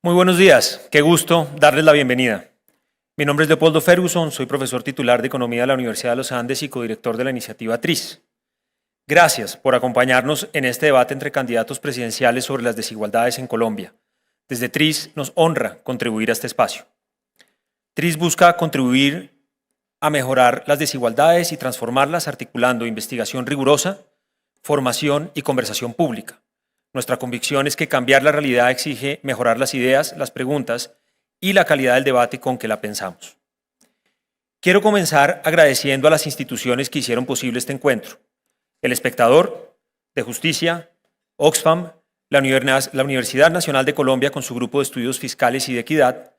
Muy buenos días, qué gusto darles la bienvenida. Mi nombre es Leopoldo Ferguson, soy profesor titular de Economía de la Universidad de los Andes y codirector de la iniciativa TRIS. Gracias por acompañarnos en este debate entre candidatos presidenciales sobre las desigualdades en Colombia. Desde TRIS nos honra contribuir a este espacio. TRIS busca contribuir a mejorar las desigualdades y transformarlas articulando investigación rigurosa, formación y conversación pública. Nuestra convicción es que cambiar la realidad exige mejorar las ideas, las preguntas y la calidad del debate con que la pensamos. Quiero comenzar agradeciendo a las instituciones que hicieron posible este encuentro. El Espectador, De Justicia, Oxfam, la Universidad Nacional de Colombia con su grupo de estudios fiscales y de equidad,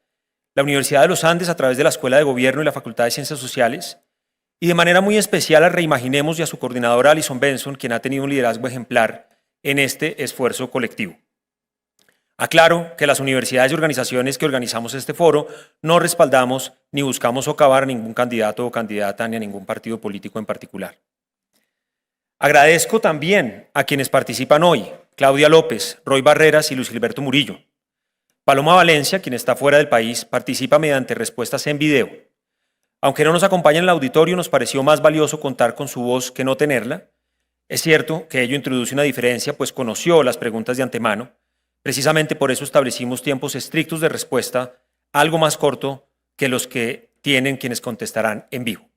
la Universidad de los Andes a través de la Escuela de Gobierno y la Facultad de Ciencias Sociales, y de manera muy especial a Reimaginemos y a su coordinadora Alison Benson, quien ha tenido un liderazgo ejemplar en este esfuerzo colectivo. Aclaro que las universidades y organizaciones que organizamos este foro no respaldamos ni buscamos socavar a ningún candidato o candidata ni a ningún partido político en particular. Agradezco también a quienes participan hoy, Claudia López, Roy Barreras y Luis Gilberto Murillo. Paloma Valencia, quien está fuera del país, participa mediante respuestas en video. Aunque no nos acompaña en el auditorio, nos pareció más valioso contar con su voz que no tenerla. Es cierto que ello introduce una diferencia, pues conoció las preguntas de antemano. Precisamente por eso establecimos tiempos estrictos de respuesta, algo más corto que los que tienen quienes contestarán en vivo.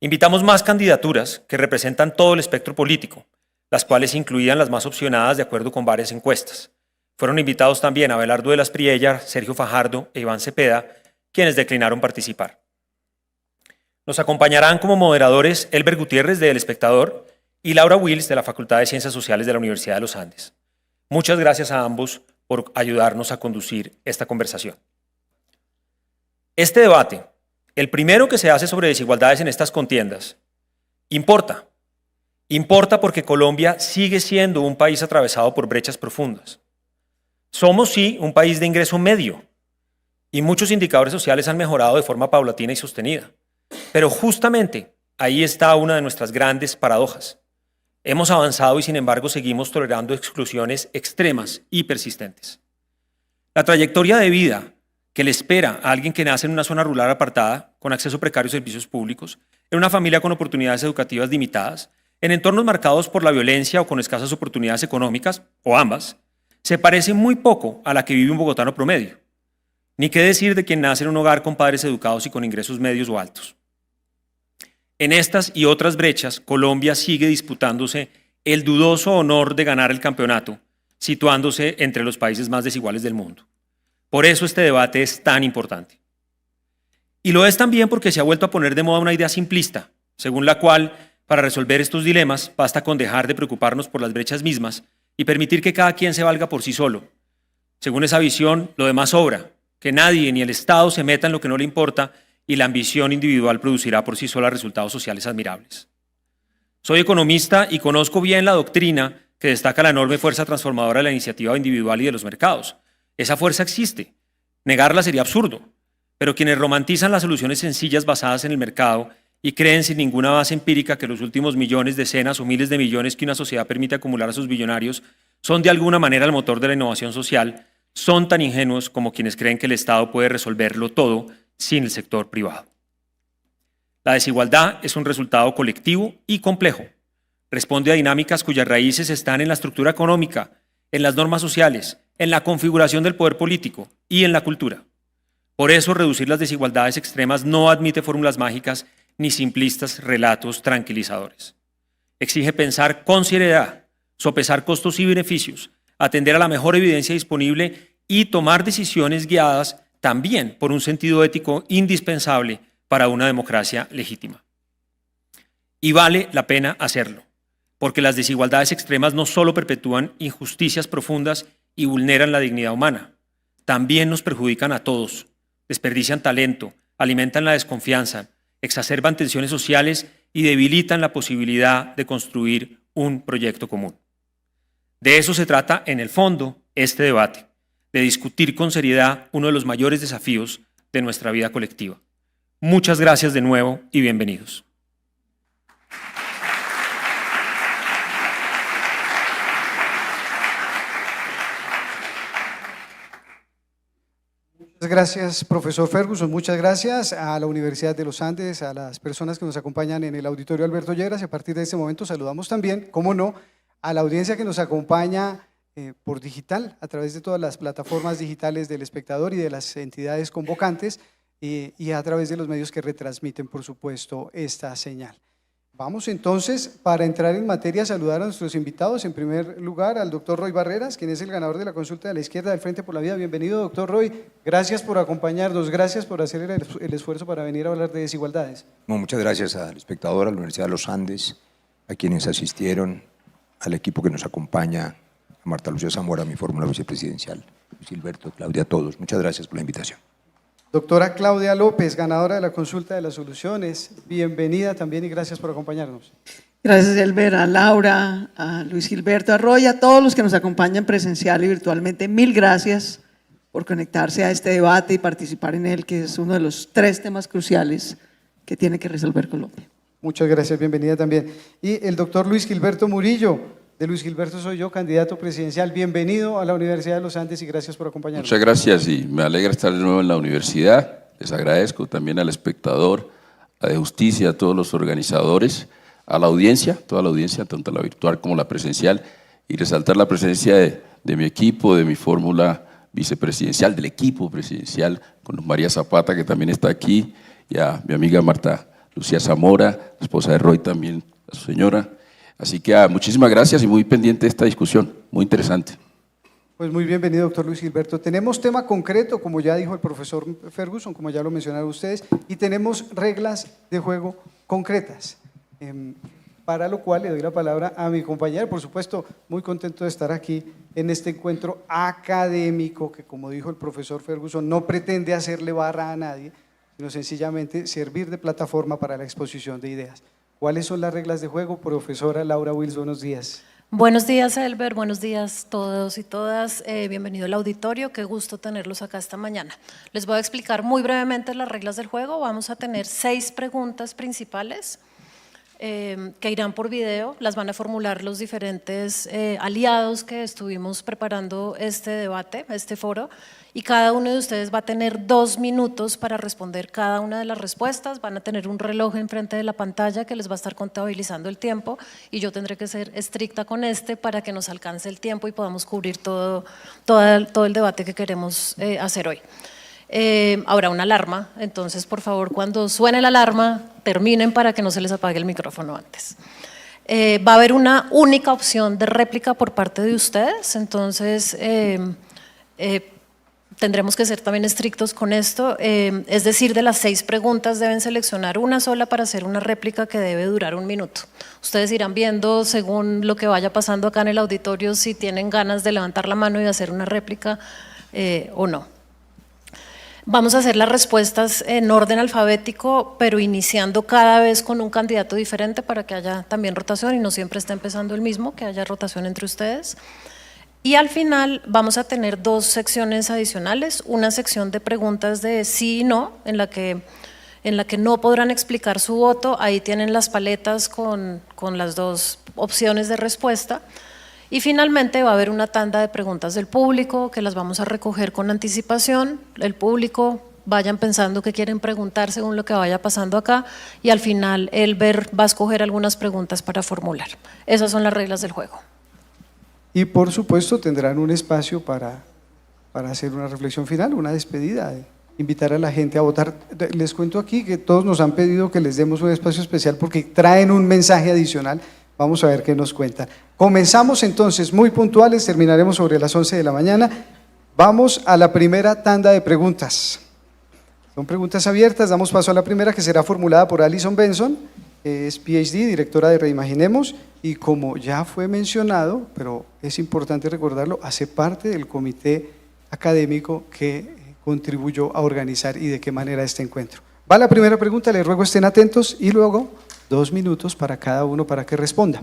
Invitamos más candidaturas que representan todo el espectro político, las cuales incluían las más opcionadas de acuerdo con varias encuestas. Fueron invitados también Abelardo de las Priella, Sergio Fajardo e Iván Cepeda, quienes declinaron participar. Nos acompañarán como moderadores Elber Gutiérrez de El Espectador y Laura Wills de la Facultad de Ciencias Sociales de la Universidad de los Andes. Muchas gracias a ambos por ayudarnos a conducir esta conversación. Este debate, el primero que se hace sobre desigualdades en estas contiendas, importa. Importa porque Colombia sigue siendo un país atravesado por brechas profundas. Somos, sí, un país de ingreso medio y muchos indicadores sociales han mejorado de forma paulatina y sostenida. Pero justamente ahí está una de nuestras grandes paradojas. Hemos avanzado y sin embargo seguimos tolerando exclusiones extremas y persistentes. La trayectoria de vida que le espera a alguien que nace en una zona rural apartada, con acceso precario a servicios públicos, en una familia con oportunidades educativas limitadas, en entornos marcados por la violencia o con escasas oportunidades económicas, o ambas, se parece muy poco a la que vive un bogotano promedio. Ni qué decir de quien nace en un hogar con padres educados y con ingresos medios o altos. En estas y otras brechas, Colombia sigue disputándose el dudoso honor de ganar el campeonato, situándose entre los países más desiguales del mundo. Por eso este debate es tan importante. Y lo es también porque se ha vuelto a poner de moda una idea simplista, según la cual, para resolver estos dilemas, basta con dejar de preocuparnos por las brechas mismas y permitir que cada quien se valga por sí solo. Según esa visión, lo demás sobra, que nadie ni el Estado se meta en lo que no le importa y la ambición individual producirá por sí sola resultados sociales admirables. Soy economista y conozco bien la doctrina que destaca la enorme fuerza transformadora de la iniciativa individual y de los mercados. Esa fuerza existe. Negarla sería absurdo. Pero quienes romantizan las soluciones sencillas basadas en el mercado y creen sin ninguna base empírica que los últimos millones, decenas o miles de millones que una sociedad permite acumular a sus billonarios son de alguna manera el motor de la innovación social, son tan ingenuos como quienes creen que el Estado puede resolverlo todo sin el sector privado. La desigualdad es un resultado colectivo y complejo. Responde a dinámicas cuyas raíces están en la estructura económica, en las normas sociales, en la configuración del poder político y en la cultura. Por eso, reducir las desigualdades extremas no admite fórmulas mágicas ni simplistas relatos tranquilizadores. Exige pensar con seriedad, sopesar costos y beneficios, atender a la mejor evidencia disponible y tomar decisiones guiadas también por un sentido ético indispensable para una democracia legítima. Y vale la pena hacerlo, porque las desigualdades extremas no solo perpetúan injusticias profundas y vulneran la dignidad humana, también nos perjudican a todos, desperdician talento, alimentan la desconfianza, exacerban tensiones sociales y debilitan la posibilidad de construir un proyecto común. De eso se trata, en el fondo, este debate, de discutir con seriedad uno de los mayores desafíos de nuestra vida colectiva. Muchas gracias de nuevo y bienvenidos. Muchas gracias, profesor Ferguson, muchas gracias a la Universidad de los Andes, a las personas que nos acompañan en el auditorio Alberto Lleras, y a partir de este momento saludamos también, cómo no, a la audiencia que nos acompaña por digital, a través de todas las plataformas digitales del espectador y de las entidades convocantes, y a través de los medios que retransmiten, por supuesto, esta señal. Vamos entonces, para entrar en materia, a saludar a nuestros invitados. En primer lugar, al doctor Roy Barreras, quien es el ganador de la consulta de la izquierda del Frente por la Vida. Bienvenido, doctor Roy. Gracias por acompañarnos, gracias por hacer el esfuerzo para venir a hablar de desigualdades. No, muchas gracias al espectador, a la Universidad de los Andes, a quienes asistieron, al equipo que nos acompaña, a Marta Lucía Zamora, mi fórmula vicepresidencial, Luis Gilberto, Claudia, a todos. Muchas gracias por la invitación. Doctora Claudia López, ganadora de la consulta de las soluciones, bienvenida también y gracias por acompañarnos. Gracias, Elber, a Laura, a Luis Gilberto, a Roy, a todos los que nos acompañan presencial y virtualmente. Mil gracias por conectarse a este debate y participar en él, que es uno de los 3 temas cruciales que tiene que resolver Colombia. Muchas gracias, bienvenida también. Y el doctor Luis Gilberto Murillo, de Luis Gilberto soy yo, candidato presidencial. Bienvenido a la Universidad de los Andes y gracias por acompañarnos. Muchas gracias y me alegra estar de nuevo en la universidad. Les agradezco también al espectador, a De Justicia, a todos los organizadores, a la audiencia, toda la audiencia, tanto la virtual como la presencial, y resaltar la presencia de mi equipo, de mi fórmula vicepresidencial, del equipo presidencial, con María Zapata, que también está aquí, y a mi amiga Marta Lucía Zamora, esposa de Roy también, a su señora. Así que muchísimas gracias y muy pendiente de esta discusión, muy interesante. Pues muy bienvenido, doctor Luis Gilberto. Tenemos tema concreto, como ya dijo el profesor Ferguson, como ya lo mencionaron ustedes, y tenemos reglas de juego concretas, para lo cual le doy la palabra a mi compañera. Por supuesto, muy contento de estar aquí en este encuentro académico que, como dijo el profesor Ferguson, no pretende hacerle barra a nadie, sino sencillamente servir de plataforma para la exposición de ideas. ¿Cuáles son las reglas de juego? Profesora Laura Wills, buenos días. Buenos días, Elber, buenos días todos y todas, bienvenido al auditorio, qué gusto tenerlos acá esta mañana. Les voy a explicar muy brevemente las reglas del juego. Vamos a tener 6 preguntas principales que irán por video, las van a formular los diferentes aliados que estuvimos preparando este debate, este foro, y cada uno de ustedes va a tener 2 minutos para responder cada una de las respuestas. Van a tener un reloj enfrente de la pantalla que les va a estar contabilizando el tiempo y yo tendré que ser estricta con para que nos alcance el tiempo y podamos cubrir todo el debate que queremos hacer hoy. Habrá una alarma, entonces por favor cuando suene la alarma terminen para que no se les apague el micrófono antes. Va a haber una única opción de réplica por parte de ustedes, entonces tendremos que ser también estrictos con esto, es decir, de las 6 preguntas deben seleccionar una sola para hacer una réplica que debe durar 1 minuto. Ustedes irán viendo según lo que vaya pasando acá en el auditorio si tienen ganas de levantar la mano y hacer una réplica o no. Vamos a hacer las respuestas en orden alfabético, pero iniciando cada vez con un candidato diferente para que haya también rotación y no siempre esté empezando el mismo, que haya rotación entre ustedes. Y al final vamos a tener 2 secciones adicionales, una sección de preguntas de sí y no, en la que no podrán explicar su voto, ahí tienen las paletas con las 2 opciones de respuesta. Y finalmente va a haber una tanda de preguntas del público que las vamos a recoger con anticipación. El público vayan pensando qué quieren preguntar según lo que vaya pasando acá y al final Elber va a escoger algunas preguntas para formular. Esas son las reglas del juego. Y por supuesto tendrán un espacio para hacer una reflexión final, una despedida, invitar a la gente a votar. Les cuento aquí que todos nos han pedido que les demos un espacio especial porque traen un mensaje adicional. Vamos a ver qué nos cuentan. Comenzamos entonces muy puntuales, terminaremos sobre las 11 de la mañana. Vamos a la primera tanda de preguntas. Son preguntas abiertas, damos paso a la primera que será formulada por Alison Benson, es PhD, directora de Reimaginemos, y como ya fue mencionado, pero es importante recordarlo, hace parte del comité académico que contribuyó a organizar y de qué manera este encuentro. Va la primera pregunta, les ruego estén atentos y luego 2 minutos para cada uno para que responda.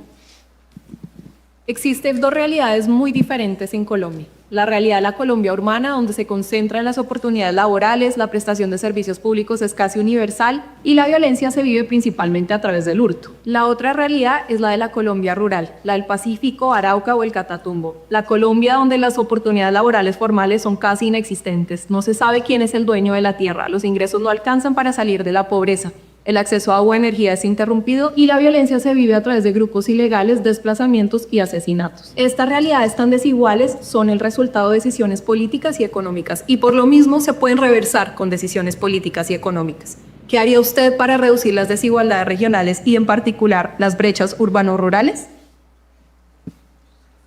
Existen 2 realidades muy diferentes en Colombia. La realidad de la Colombia urbana, donde se concentran las oportunidades laborales, la prestación de servicios públicos es casi universal y la violencia se vive principalmente a través del hurto. La otra realidad es la de la Colombia rural, la del Pacífico, Arauca o el Catatumbo. La Colombia donde las oportunidades laborales formales son casi inexistentes. No se sabe quién es el dueño de la tierra, los ingresos no alcanzan para salir de la pobreza. El acceso a agua y energía es interrumpido y la violencia se vive a través de grupos ilegales, desplazamientos y asesinatos. Estas realidades tan desiguales son el resultado de decisiones políticas y económicas y por lo mismo se pueden reversar con decisiones políticas y económicas. ¿Qué haría usted para reducir las desigualdades regionales y en particular las brechas urbano-rurales?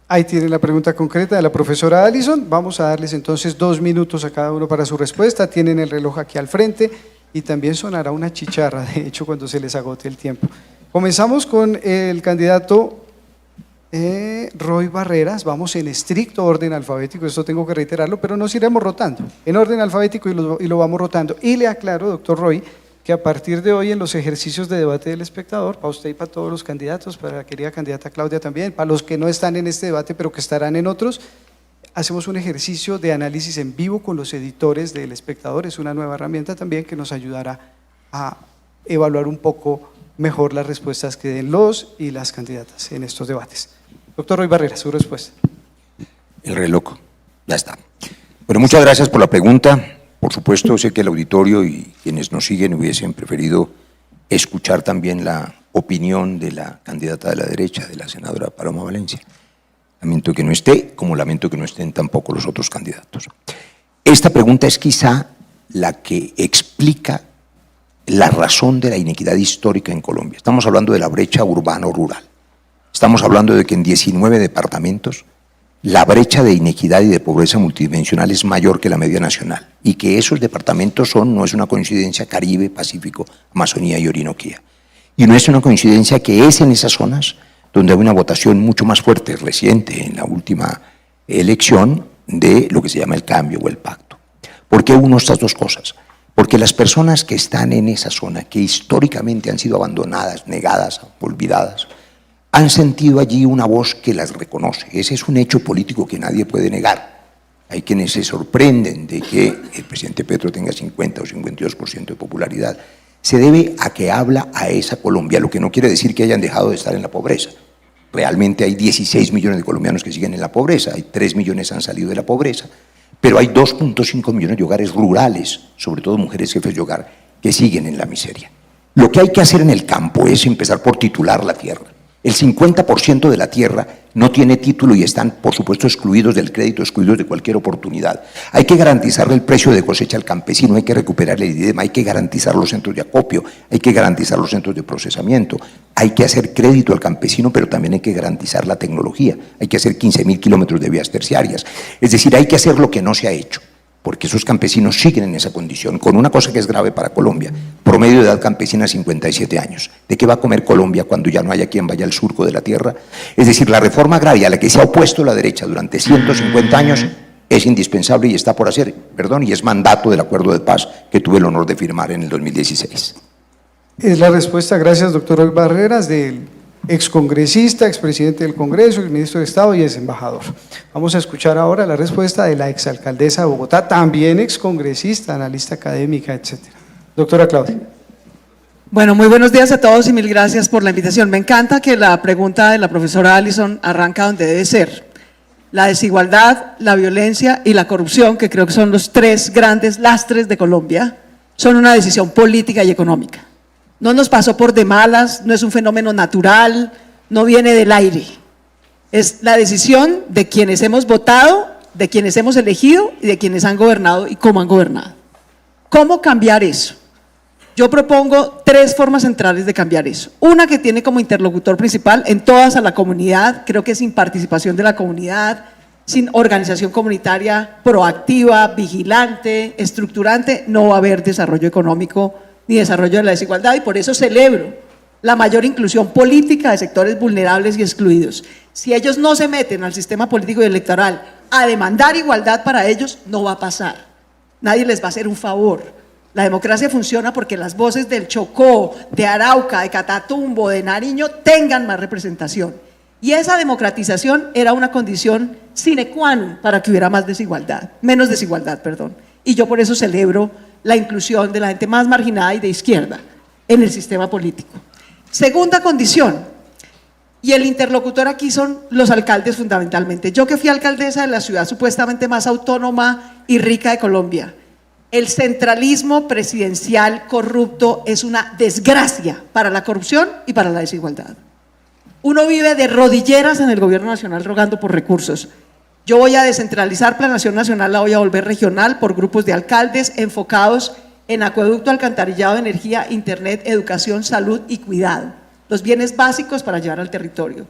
Ahí tiene la pregunta concreta de la profesora Allison. Vamos a darles entonces 2 minutos a cada uno para su respuesta. Tienen el reloj aquí al frente. Y también sonará una chicharra, de hecho, cuando se les agote el tiempo. Comenzamos con el candidato Roy Barreras. Vamos en estricto orden alfabético, esto tengo que reiterarlo, pero nos iremos rotando en orden alfabético y lo vamos rotando. Y le aclaro, doctor Roy, que a partir de hoy en los ejercicios de debate del espectador, para usted y para todos los candidatos, para la querida candidata Claudia también, para los que no están en este debate pero que estarán en otros, hacemos un ejercicio de análisis en vivo con los editores del espectador. Es una nueva herramienta también que nos ayudará a evaluar un poco mejor las respuestas que den los y las candidatas en estos debates. Doctor Roy Barreras, su respuesta. El reloj, ya está. Bueno, muchas gracias por la pregunta. Por supuesto, sé que el auditorio y quienes nos siguen hubiesen preferido escuchar también la opinión de la candidata de la derecha, de la senadora Paloma Valencia. Lamento que no esté, como lamento que no estén tampoco los otros candidatos. Esta pregunta es quizá la que explica la razón de la inequidad histórica en Colombia. Estamos hablando de la brecha urbano-rural. Estamos hablando de que en 19 departamentos la brecha de inequidad y de pobreza multidimensional es mayor que la media nacional y que esos departamentos no es una coincidencia Caribe, Pacífico, Amazonía y Orinoquía. Y no es una coincidencia que es en esas zonas donde hay una votación mucho más fuerte, reciente, en la última elección, de lo que se llama el cambio o el pacto. ¿Por qué uno estas dos cosas? Porque las personas que están en esa zona, que históricamente han sido abandonadas, negadas, olvidadas, han sentido allí una voz que las reconoce. Ese es un hecho político que nadie puede negar. Hay quienes se sorprenden de que el presidente Petro tenga 50 o 52% de popularidad. Se debe a que habla a esa Colombia, lo que no quiere decir que hayan dejado de estar en la pobreza. Realmente hay 16 millones de colombianos que siguen en la pobreza, hay 3 millones han salido de la pobreza, pero hay 2.5 millones de hogares rurales, sobre todo mujeres jefes de hogar, que siguen en la miseria. Lo que hay que hacer en el campo es empezar por titular la tierra. El 50% de la tierra no tiene título y están, por supuesto, excluidos del crédito, excluidos de cualquier oportunidad. Hay que garantizarle el precio de cosecha al campesino, hay que recuperar el IDEMA, hay que garantizar los centros de acopio, hay que garantizar los centros de procesamiento, hay que hacer crédito al campesino, pero también hay que garantizar la tecnología, hay que hacer 15.000 kilómetros de vías terciarias. Es decir, hay que hacer lo que no se ha hecho, porque esos campesinos siguen en esa condición, con una cosa que es grave para Colombia, promedio de edad campesina 57 años. ¿De qué va a comer Colombia cuando ya no haya quien vaya al surco de la tierra? Es decir, la reforma agraria a la que se ha opuesto la derecha durante 150 años es indispensable y está por hacer, y es mandato del acuerdo de paz que tuve el honor de firmar en el 2016. Es la respuesta, gracias doctor Roy Barreras, del excongresista, expresidente del Congreso, el ministro de Estado y ex embajador. Vamos a escuchar ahora la respuesta de la exalcaldesa de Bogotá, también excongresista, analista académica, etcétera. Doctora Claudia. Bueno, muy buenos días a todos y mil gracias por la invitación. Me encanta que la pregunta de la profesora Allison arranca donde debe ser. La desigualdad, la violencia y la corrupción, que creo que son los 3 grandes lastres de Colombia, son una decisión política y económica. No nos pasó por de malas, no es un fenómeno natural, no viene del aire. Es la decisión de quienes hemos votado, de quienes hemos elegido y de quienes han gobernado y cómo han gobernado. ¿Cómo cambiar eso? Yo propongo 3 formas centrales de cambiar eso. Una que tiene como interlocutor principal en todas a la comunidad, creo que sin participación de la comunidad, sin organización comunitaria proactiva, vigilante, estructurante, no va a haber desarrollo económico ni desarrollo de la desigualdad, y por eso celebro la mayor inclusión política de sectores vulnerables y excluidos. Si ellos no se meten al sistema político y electoral a demandar igualdad para ellos, no va a pasar. Nadie les va a hacer un favor. La democracia funciona porque las voces del Chocó, de Arauca, de Catatumbo, de Nariño tengan más representación. Y esa democratización era una condición sine qua non para que hubiera menos desigualdad. Y yo por eso celebro la inclusión de la gente más marginada y de izquierda en el sistema político. Segunda condición, y el interlocutor aquí son los alcaldes fundamentalmente. Yo que fui alcaldesa de la ciudad supuestamente más autónoma y rica de Colombia, el centralismo presidencial corrupto es una desgracia para la corrupción y para la desigualdad. Uno vive de rodilleras en el gobierno nacional rogando por recursos. Yo voy a descentralizar Planación Nacional, la voy a volver regional por grupos de alcaldes enfocados en acueducto, alcantarillado, energía, internet, educación, salud y cuidado. Los bienes básicos para llevar al territorio.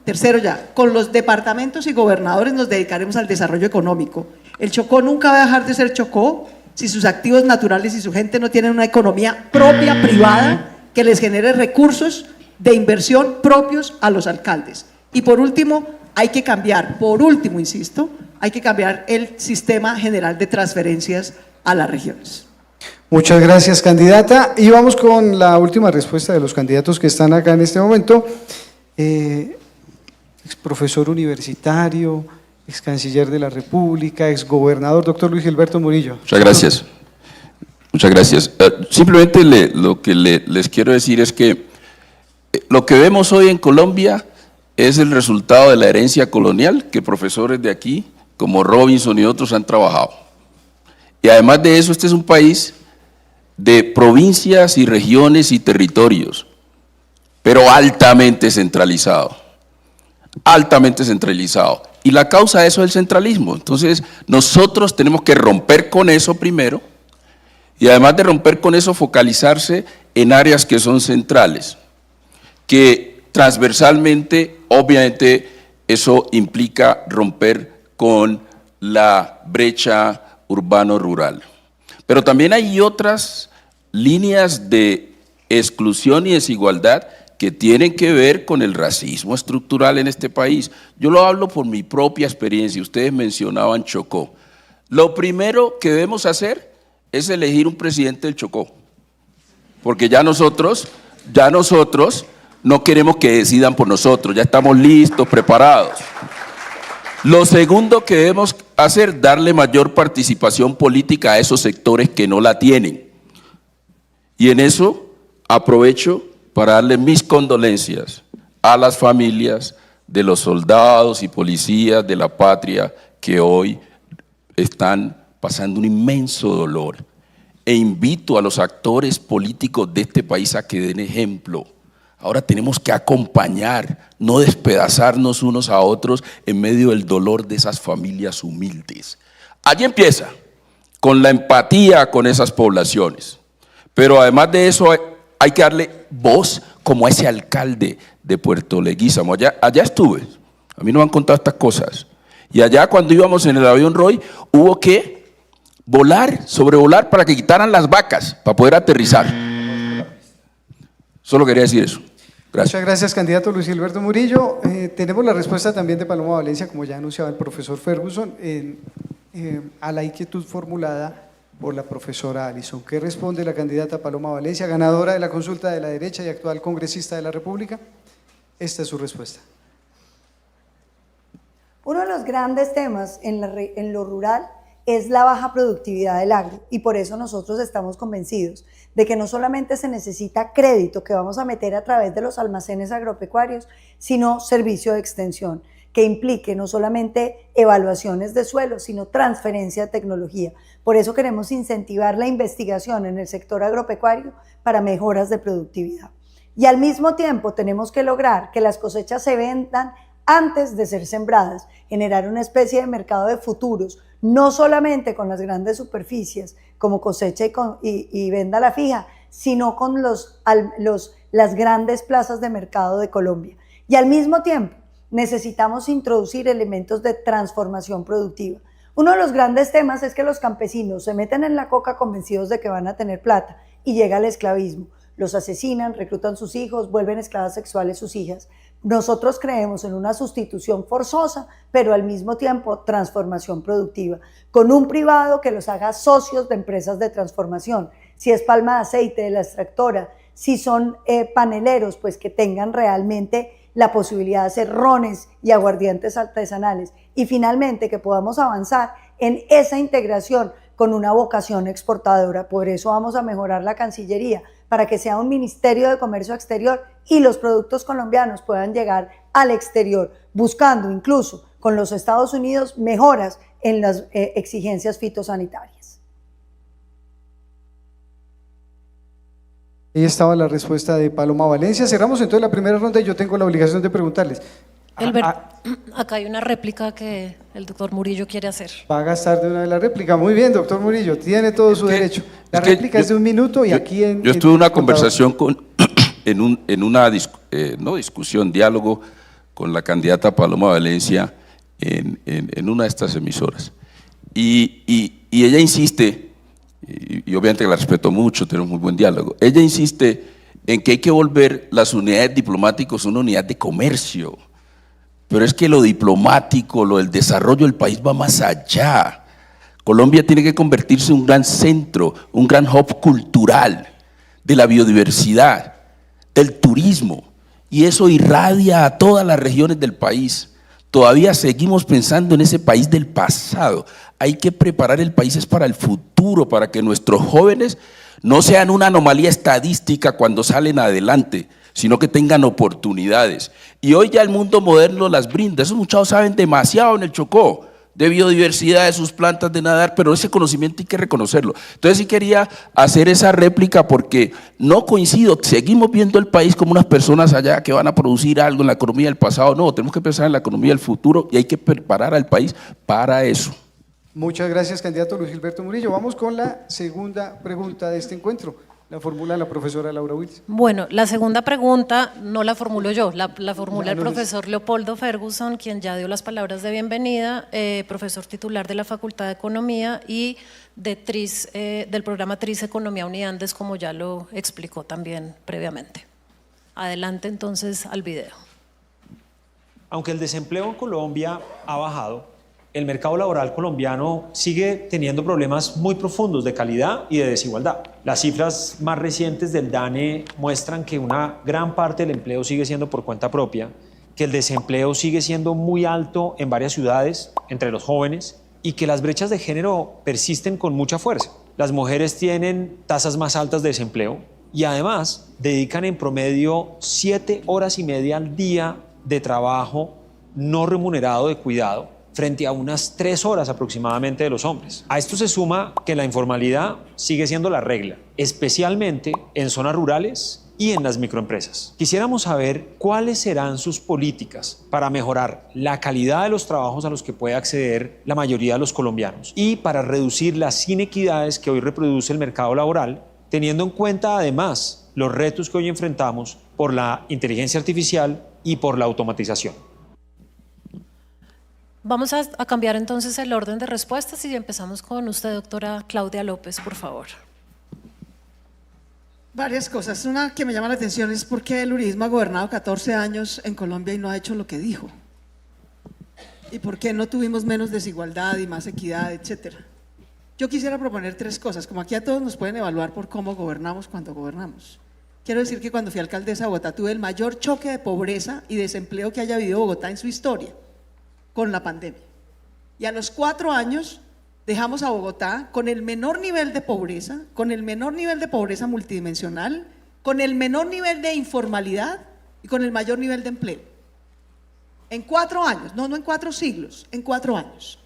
Tercero ya, con los departamentos y gobernadores nos dedicaremos al desarrollo económico. El Chocó nunca va a dejar de ser Chocó si sus activos naturales y su gente no tienen una economía propia, privada, que les genere recursos de inversión propios a los alcaldes. Y por último, hay que cambiar, insisto, hay que cambiar el sistema general de transferencias a las regiones. Muchas gracias, candidata. Y vamos con la última respuesta de los candidatos que están acá en este momento. Ex profesor universitario, ex canciller de la República, ex gobernador, doctor Luis Gilberto Murillo. Muchas gracias. Muchas gracias. Simplemente lo que les quiero decir es que lo que vemos hoy en Colombia es el resultado de la herencia colonial que profesores de aquí, como Robinson y otros, han trabajado. Y además de eso, este es un país de provincias y regiones y territorios, pero altamente centralizado. Altamente centralizado. Y la causa de eso es el centralismo. Entonces, nosotros tenemos que romper con eso primero, y además de romper con eso, focalizarse en áreas que son centrales, que transversalmente, obviamente, eso implica romper con la brecha urbano-rural. Pero también hay otras líneas de exclusión y desigualdad que tienen que ver con el racismo estructural en este país. Yo lo hablo por mi propia experiencia, ustedes mencionaban Chocó. Lo primero que debemos hacer es elegir un presidente del Chocó, porque ya nosotros no queremos que decidan por nosotros, ya estamos listos, preparados. Lo segundo que debemos hacer, darle mayor participación política a esos sectores que no la tienen. Y en eso aprovecho para darle mis condolencias a las familias de los soldados y policías de la patria que hoy están pasando un inmenso dolor. E invito a los actores políticos de este país a que den ejemplo. Ahora tenemos que acompañar, no despedazarnos unos a otros en medio del dolor de esas familias humildes. Allí empieza, con la empatía con esas poblaciones. Pero además de eso hay que darle voz como a ese alcalde de Puerto Leguízamo. Allá estuve, a mí no me han contado estas cosas. Y allá cuando íbamos en el avión Roy, hubo que sobrevolar para que quitaran las vacas, para poder aterrizar. Solo quería decir eso. Gracias. Muchas gracias, candidato Luis Gilberto Murillo. Tenemos la respuesta también de Paloma Valencia, como ya anunciaba el profesor Ferguson, a la inquietud formulada por la profesora Alison. ¿Qué responde la candidata Paloma Valencia, ganadora de la consulta de la derecha y actual congresista de la República? Esta es su respuesta. Uno de los grandes temas en lo rural es la baja productividad del agro, y por eso nosotros estamos convencidos de que no solamente se necesita crédito que vamos a meter a través de los almacenes agropecuarios, sino servicio de extensión que implique no solamente evaluaciones de suelo, sino transferencia de tecnología. Por eso queremos incentivar la investigación en el sector agropecuario para mejoras de productividad. Y al mismo tiempo tenemos que lograr que las cosechas se vendan antes de ser sembradas, generar una especie de mercado de futuros, no solamente con las grandes superficies como cosecha y venda a la fija, sino con las grandes plazas de mercado de Colombia. Y al mismo tiempo necesitamos introducir elementos de transformación productiva. Uno de los grandes temas es que los campesinos se meten en la coca convencidos de que van a tener plata y llega el esclavismo. Los asesinan, reclutan sus hijos, vuelven esclavas sexuales sus hijas. Nosotros creemos en una sustitución forzosa, pero al mismo tiempo transformación productiva, con un privado que los haga socios de empresas de transformación. Si es palma de aceite de la extractora, si son paneleros, pues que tengan realmente la posibilidad de hacer rones y aguardientes artesanales. Y finalmente que podamos avanzar en esa integración con una vocación exportadora. Por eso vamos a mejorar la Cancillería, para que sea un Ministerio de Comercio Exterior y los productos colombianos puedan llegar al exterior, buscando incluso con los Estados Unidos mejoras en las exigencias fitosanitarias. Ahí estaba la respuesta de Paloma Valencia. Cerramos entonces la primera ronda y yo tengo la obligación de preguntarles. Acá hay una réplica que el doctor Murillo quiere hacer. Va a gastar de una vez la réplica. Muy bien, doctor Murillo, tiene todo su derecho. La es que réplica es de 1 minuto y aquí en... Yo estuve en una conversación en una diálogo con la candidata Paloma Valencia en una de estas emisoras. Y ella insiste, y obviamente la respeto mucho, tenemos muy buen diálogo, ella insiste en que hay que volver las unidades diplomáticas a una unidad de comercio. Pero es que lo diplomático, lo del desarrollo del país va más allá. Colombia tiene que convertirse en un gran centro, un gran hub cultural de la biodiversidad, del turismo, y eso irradia a todas las regiones del país. Todavía seguimos pensando en ese país del pasado. Hay que preparar el país para el futuro, para que nuestros jóvenes no sean una anomalía estadística cuando salen adelante, sino que tengan oportunidades. Y hoy ya el mundo moderno las brinda. Esos muchachos saben demasiado en el Chocó, de biodiversidad, de sus plantas, de nadar, pero ese conocimiento hay que reconocerlo. Entonces sí quería hacer esa réplica porque no coincido, seguimos viendo el país como unas personas allá que van a producir algo en la economía del pasado. No, tenemos que pensar en la economía del futuro y hay que preparar al país para eso. Muchas gracias, candidato Luis Gilberto Murillo. Vamos con la segunda pregunta de este encuentro. La formula la profesora Laura Wills. Bueno, la segunda pregunta no la formulo yo, la formula el profesor Leopoldo Ferguson, quien ya dio las palabras de bienvenida, profesor titular de la Facultad de Economía y de del programa TRIS Economía Uniandes, como ya lo explicó también previamente. Adelante entonces al video. Aunque el desempleo en Colombia ha bajado, el mercado laboral colombiano sigue teniendo problemas muy profundos de calidad y de desigualdad. Las cifras más recientes del DANE muestran que una gran parte del empleo sigue siendo por cuenta propia, que el desempleo sigue siendo muy alto en varias ciudades, entre los jóvenes, y que las brechas de género persisten con mucha fuerza. Las mujeres tienen tasas más altas de desempleo y además dedican en promedio 7 horas y media al día de trabajo no remunerado de cuidado, frente a unas 3 horas aproximadamente de los hombres. A esto se suma que la informalidad sigue siendo la regla, especialmente en zonas rurales y en las microempresas. Quisiéramos saber cuáles serán sus políticas para mejorar la calidad de los trabajos a los que puede acceder la mayoría de los colombianos y para reducir las inequidades que hoy reproduce el mercado laboral, teniendo en cuenta además los retos que hoy enfrentamos por la inteligencia artificial y por la automatización. Vamos a cambiar entonces el orden de respuestas y empezamos con usted, doctora Claudia López, por favor. Varias cosas. Una que me llama la atención es por qué el uribismo ha gobernado 14 años en Colombia y no ha hecho lo que dijo. Y por qué no tuvimos menos desigualdad y más equidad, etcétera. Yo quisiera proponer 3 cosas. Como aquí a todos nos pueden evaluar por cómo gobernamos cuando gobernamos. Quiero decir que cuando fui alcaldesa de Bogotá tuve el mayor choque de pobreza y desempleo que haya vivido Bogotá en su historia, con la pandemia. Y a los 4 años dejamos a Bogotá con el menor nivel de pobreza, con el menor nivel de pobreza multidimensional, con el menor nivel de informalidad y con el mayor nivel de empleo. En 4 años, no en 4 siglos, en 4 años.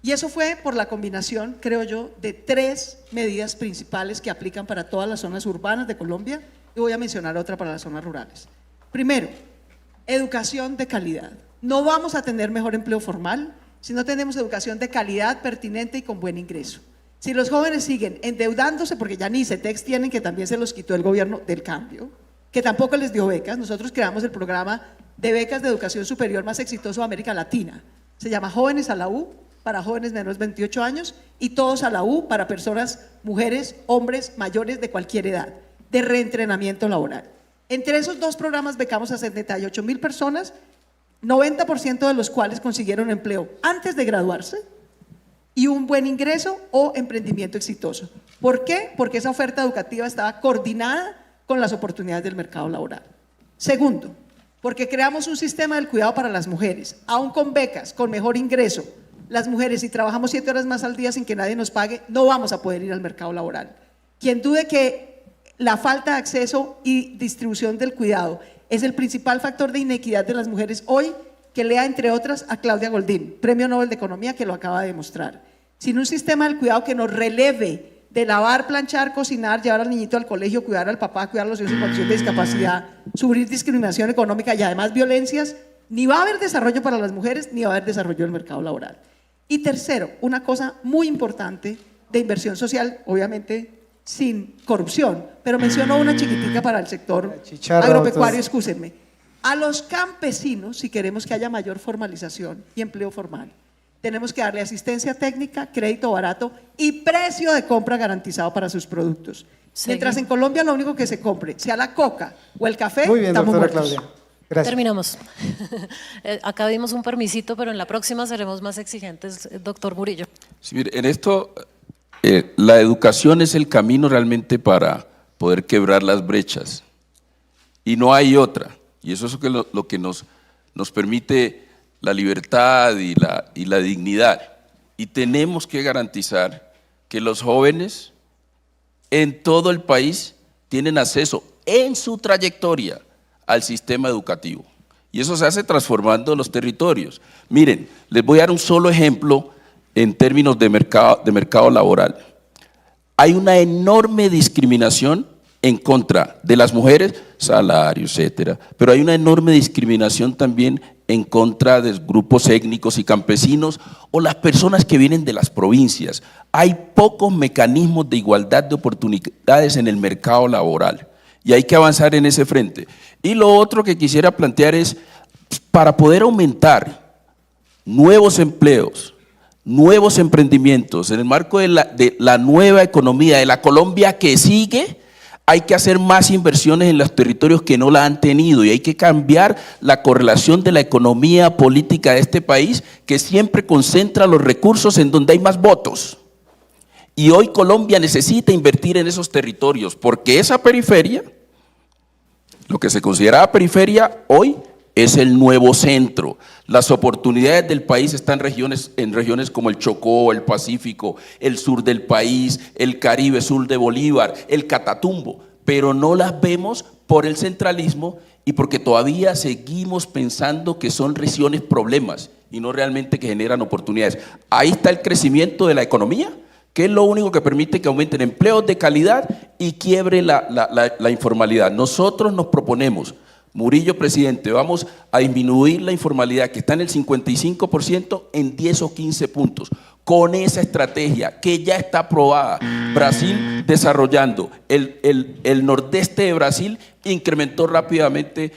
Y eso fue por la combinación, creo yo, de 3 medidas principales que aplican para todas las zonas urbanas de Colombia, y voy a mencionar otra para las zonas rurales. Primero, educación de calidad. No vamos a tener mejor empleo formal si no tenemos educación de calidad, pertinente y con buen ingreso. Si los jóvenes siguen endeudándose, porque ya ni CETEX tienen, que también se los quitó el gobierno del cambio, que tampoco les dio becas. Nosotros creamos el programa de becas de educación superior más exitoso de América Latina. Se llama Jóvenes a la U, para jóvenes menores de 28 años, y Todos a la U para personas, mujeres, hombres, mayores de cualquier edad, de reentrenamiento laboral. Entre esos 2 programas becamos a 78,000 personas, 90% de los cuales consiguieron empleo antes de graduarse y un buen ingreso o emprendimiento exitoso. ¿Por qué? Porque esa oferta educativa estaba coordinada con las oportunidades del mercado laboral. Segundo, porque creamos un sistema del cuidado para las mujeres, aún con becas, con mejor ingreso. Las mujeres, si trabajamos 7 horas más al día sin que nadie nos pague, no vamos a poder ir al mercado laboral. Quien dude que la falta de acceso y distribución del cuidado es el principal factor de inequidad de las mujeres hoy, que lea entre otras a Claudia Goldín, Premio Nobel de Economía, que lo acaba de demostrar. Sin un sistema del cuidado que nos releve de lavar, planchar, cocinar, llevar al niñito al colegio, cuidar al papá, cuidar a los hijos en condición de discapacidad, sufrir discriminación económica y además violencias, ni va a haber desarrollo para las mujeres, ni va a haber desarrollo del mercado laboral. Y tercero, una cosa muy importante de inversión social, obviamente sin corrupción, pero menciono una chiquitica para el sector agropecuario, excúsenme. A los campesinos, si queremos que haya mayor formalización y empleo formal, tenemos que darle asistencia técnica, crédito barato y precio de compra garantizado para sus productos. Mientras en Colombia lo único que se compre, sea la coca o el café, muy bien, estamos doctora muertos. Claudia. Gracias. Terminamos. Acá dimos un permisito, pero en la próxima seremos más exigentes, doctor Murillo. Sí, mire, en esto la educación es el camino realmente para poder quebrar las brechas y no hay otra. Y eso es lo que nos permite la libertad y la dignidad. Y tenemos que garantizar que los jóvenes en todo el país tienen acceso en su trayectoria al sistema educativo. Y eso se hace transformando los territorios. Miren, les voy a dar un solo ejemplo en términos de mercado laboral. Hay una enorme discriminación en contra de las mujeres, salarios, etcétera, pero hay una enorme discriminación también en contra de grupos étnicos y campesinos o las personas que vienen de las provincias. Hay pocos mecanismos de igualdad de oportunidades en el mercado laboral y hay que avanzar en ese frente. Y lo otro que quisiera plantear es, para poder aumentar nuevos empleos, nuevos emprendimientos en el marco de la nueva economía, de la Colombia que sigue, hay que hacer más inversiones en los territorios que no la han tenido y hay que cambiar la correlación de la economía política de este país, que siempre concentra los recursos en donde hay más votos. Y hoy Colombia necesita invertir en esos territorios, porque esa periferia, lo que se consideraba periferia, hoy es el nuevo centro. Las oportunidades del país están en regiones como el Chocó, el Pacífico, el sur del país, el Caribe, sur de Bolívar, el Catatumbo, pero no las vemos por el centralismo y porque todavía seguimos pensando que son regiones problemas y no realmente que generan oportunidades. Ahí está el crecimiento de la economía, que es lo único que permite que aumenten empleos de calidad y quiebre la informalidad. Nosotros nos proponemos, Murillo, presidente, vamos a disminuir la informalidad que está en el 55% en 10 o 15 puntos. Con esa estrategia que ya está aprobada, Brasil desarrollando, el nordeste de Brasil incrementó rápidamente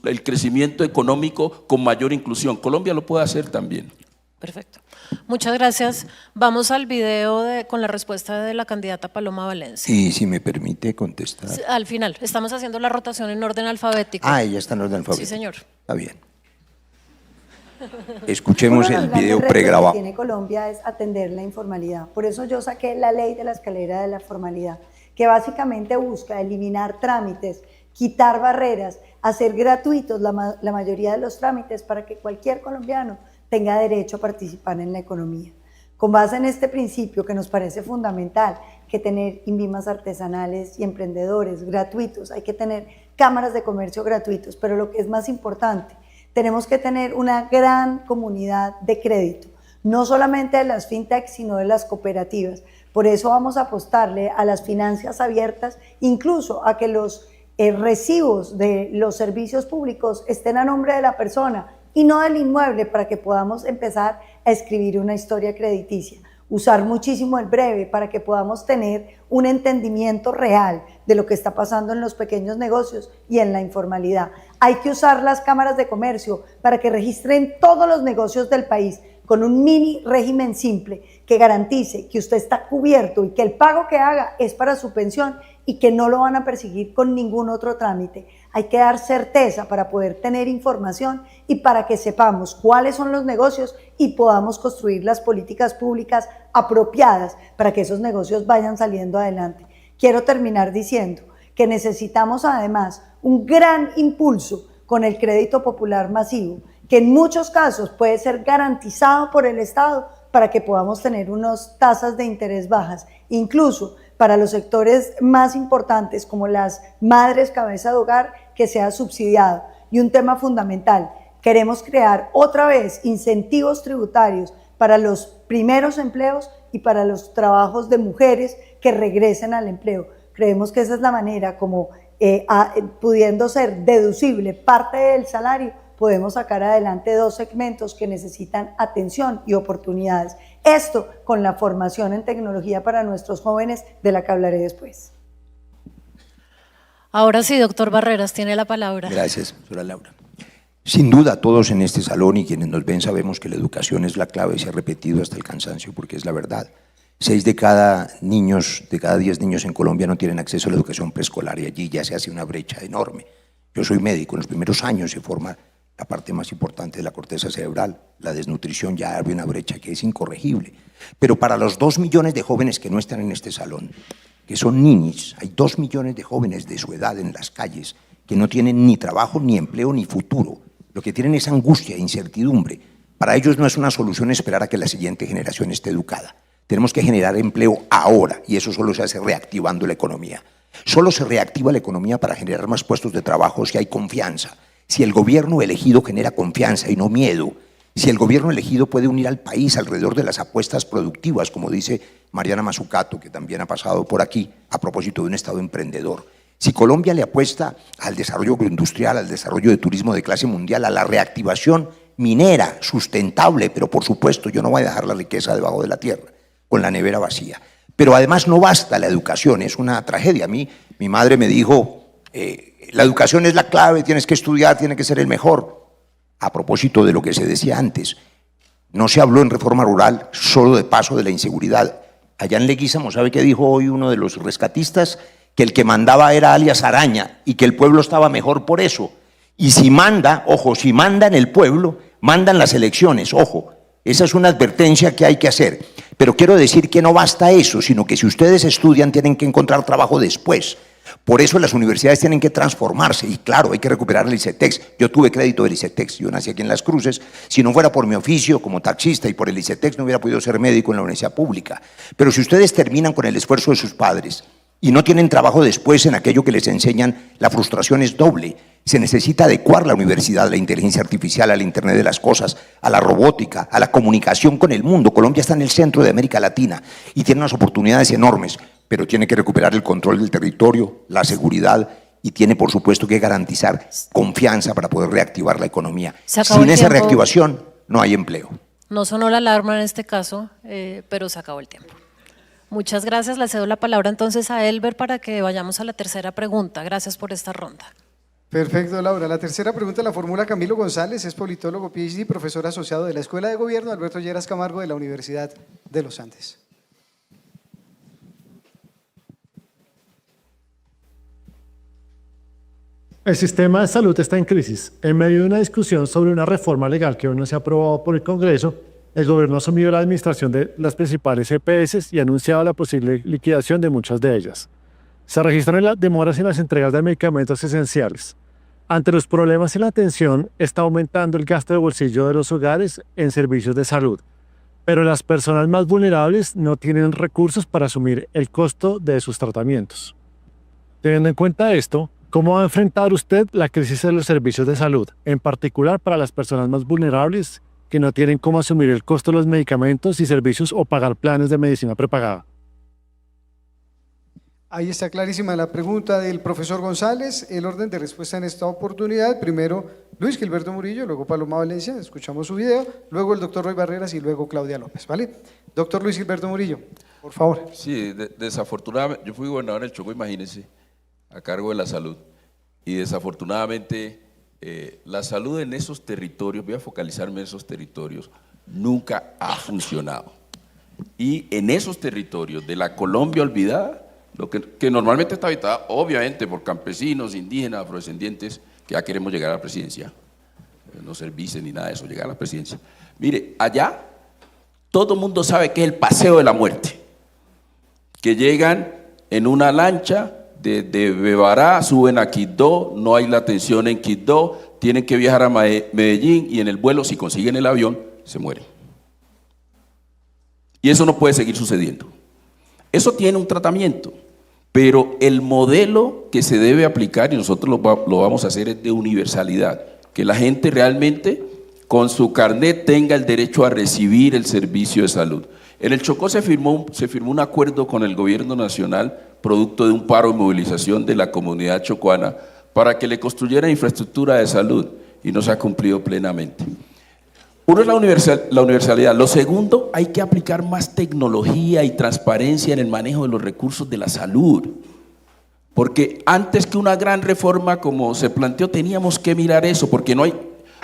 el crecimiento económico con mayor inclusión. Colombia lo puede hacer también. Perfecto. Muchas gracias. Vamos al video con la respuesta de la candidata Paloma Valencia. Y si me permite contestar. Al final, estamos haciendo la rotación en orden alfabético. Ah, ella está en orden alfabético. Sí, señor. Está bien. Escuchemos el video Lo pregrabado. que tiene Colombia es atender la informalidad. Por eso yo saqué la ley de la escalera de la formalidad, que básicamente busca eliminar trámites, quitar barreras, hacer gratuitos la mayoría de los trámites para que cualquier colombiano tenga derecho a participar en la economía. Con base en este principio que nos parece fundamental, que tener INVIMAS artesanales y emprendedores gratuitos, hay que tener cámaras de comercio gratuitos, pero lo que es más importante, tenemos que tener una gran comunidad de crédito, no solamente de las fintechs, sino de las cooperativas. Por eso vamos a apostarle a las finanzas abiertas, incluso a que los recibos de los servicios públicos estén a nombre de la persona y no del inmueble, para que podamos empezar a escribir una historia crediticia. Usar muchísimo el breve para que podamos tener un entendimiento real de lo que está pasando en los pequeños negocios y en la informalidad. Hay que usar las cámaras de comercio para que registren todos los negocios del país con un mini régimen simple que garantice que usted está cubierto y que el pago que haga es para su pensión y que no lo van a perseguir con ningún otro trámite. Hay que dar certeza para poder tener información y para que sepamos cuáles son los negocios y podamos construir las políticas públicas apropiadas para que esos negocios vayan saliendo adelante. Quiero terminar diciendo que necesitamos además un gran impulso con el crédito popular masivo, que en muchos casos puede ser garantizado por el Estado para que podamos tener unas tasas de interés bajas, incluso para los sectores más importantes como las madres cabeza de hogar, que sea subsidiado. Y un tema fundamental, queremos crear otra vez incentivos tributarios para los primeros empleos y para los trabajos de mujeres que regresen al empleo. Creemos que esa es la manera como, pudiendo ser deducible parte del salario, podemos sacar adelante 2 segmentos que necesitan atención y oportunidades. Esto con la formación en tecnología para nuestros jóvenes, de la que hablaré después. Ahora sí, doctor Barreras, tiene la palabra. Gracias, doctora Laura. Sin duda, todos en este salón y quienes nos ven sabemos que la educación es la clave, se ha repetido hasta el cansancio porque es la verdad. 6 de cada 10 niños en Colombia no tienen acceso a la educación preescolar y allí ya se hace una brecha enorme. Yo soy médico, en los primeros años se forma la parte más importante de la corteza cerebral, la desnutrición, ya abre una brecha que es incorregible. Pero para los 2 millones de jóvenes que no están en este salón, que son niños, hay 2 millones de jóvenes de su edad en las calles que no tienen ni trabajo, ni empleo, ni futuro. Lo que tienen es angustia e incertidumbre. Para ellos no es una solución esperar a que la siguiente generación esté educada. Tenemos que generar empleo ahora y eso solo se hace reactivando la economía. Solo se reactiva la economía para generar más puestos de trabajo si hay confianza. Si el gobierno elegido genera confianza y no miedo, si el gobierno elegido puede unir al país alrededor de las apuestas productivas, como dice Mariana Mazzucato, que también ha pasado por aquí, a propósito de un Estado emprendedor. Si Colombia le apuesta al desarrollo agroindustrial, al desarrollo de turismo de clase mundial, a la reactivación minera, sustentable, pero por supuesto yo no voy a dejar la riqueza debajo de la tierra, con la nevera vacía. Pero además no basta la educación, es una tragedia. A mí, mi madre me dijo, la educación es la clave, tienes que estudiar, tienes que ser el mejor. A propósito de lo que se decía antes, no se habló en reforma rural solo de paso de la inseguridad. Allá en Leguízamo, ¿sabe qué dijo hoy uno de los rescatistas? Que el que mandaba era alias Araña y que el pueblo estaba mejor por eso. Y si manda, ojo, si manda en el pueblo, mandan las elecciones, ojo. Esa es una advertencia que hay que hacer. Pero quiero decir que no basta eso, sino que si ustedes estudian tienen que encontrar trabajo después. Por eso las universidades tienen que transformarse y claro, hay que recuperar el ICETEX. Yo tuve crédito del ICETEX, yo nací aquí en Las Cruces. Si no fuera por mi oficio como taxista y por el ICETEX no hubiera podido ser médico en la universidad pública. Pero si ustedes terminan con el esfuerzo de sus padres y no tienen trabajo después en aquello que les enseñan, la frustración es doble. Se necesita adecuar la universidad a la inteligencia artificial, al Internet de las cosas, a la robótica, a la comunicación con el mundo. Colombia está en el centro de América Latina y tiene unas oportunidades enormes, pero tiene que recuperar el control del territorio, la seguridad y tiene, por supuesto, que garantizar confianza para poder reactivar la economía. Sin esa reactivación no hay empleo. No sonó la alarma en este caso, pero se acabó el tiempo. Muchas gracias. Le cedo la palabra entonces a Elber para que vayamos a la tercera pregunta. Gracias por esta ronda. Perfecto, Laura. La tercera pregunta la formula Camilo González, es politólogo, PhD, profesor asociado de la Escuela de Gobierno Alberto Lleras Camargo de la Universidad de los Andes. El sistema de salud está en crisis. En medio de una discusión sobre una reforma legal que aún no se ha aprobado por el Congreso, el gobierno ha asumido la administración de las principales EPS y ha anunciado la posible liquidación de muchas de ellas. Se registran demoras en las entregas de medicamentos esenciales. Ante los problemas en la atención, está aumentando el gasto de bolsillo de los hogares en servicios de salud, pero las personas más vulnerables no tienen recursos para asumir el costo de sus tratamientos. Teniendo en cuenta esto, ¿cómo va a enfrentar usted la crisis de los servicios de salud, en particular para las personas más vulnerables que no tienen cómo asumir el costo de los medicamentos y servicios o pagar planes de medicina prepagada? Ahí está clarísima la pregunta del profesor González. El orden de respuesta en esta oportunidad: primero Luis Gilberto Murillo, luego Paloma Valencia, escuchamos su video, luego el doctor Roy Barreras y luego Claudia López, ¿vale? Doctor Luis Gilberto Murillo, por favor. Sí, desafortunadamente, yo fui gobernador del Chocó, imagínense, a cargo de la salud, y desafortunadamente la salud en esos territorios, voy a focalizarme en esos territorios, nunca ha funcionado. Y en esos territorios de la Colombia olvidada, lo que normalmente está habitada, obviamente, por campesinos, indígenas, afrodescendientes, que ya queremos llegar a la presidencia, no ser vice ni nada de eso, llegar a la presidencia. Mire, allá todo el mundo sabe que es el paseo de la muerte, que llegan en una lancha de Bebará, suben a Quibdó, no hay la atención en Quibdó, tienen que viajar a Medellín y en el vuelo, si consiguen el avión, se mueren. Y eso no puede seguir sucediendo. Eso tiene un tratamiento, pero el modelo que se debe aplicar, y nosotros lo vamos a hacer, es de universalidad, que la gente realmente con su carnet tenga el derecho a recibir el servicio de salud. En el Chocó se firmó un acuerdo con el gobierno nacional, producto de un paro y movilización de la comunidad chocuana, para que le construyeran infraestructura de salud, y no se ha cumplido plenamente. Uno es la universalidad. Lo segundo, hay que aplicar más tecnología y transparencia en el manejo de los recursos de la salud. Porque antes que una gran reforma como se planteó, teníamos que mirar eso, porque no hay,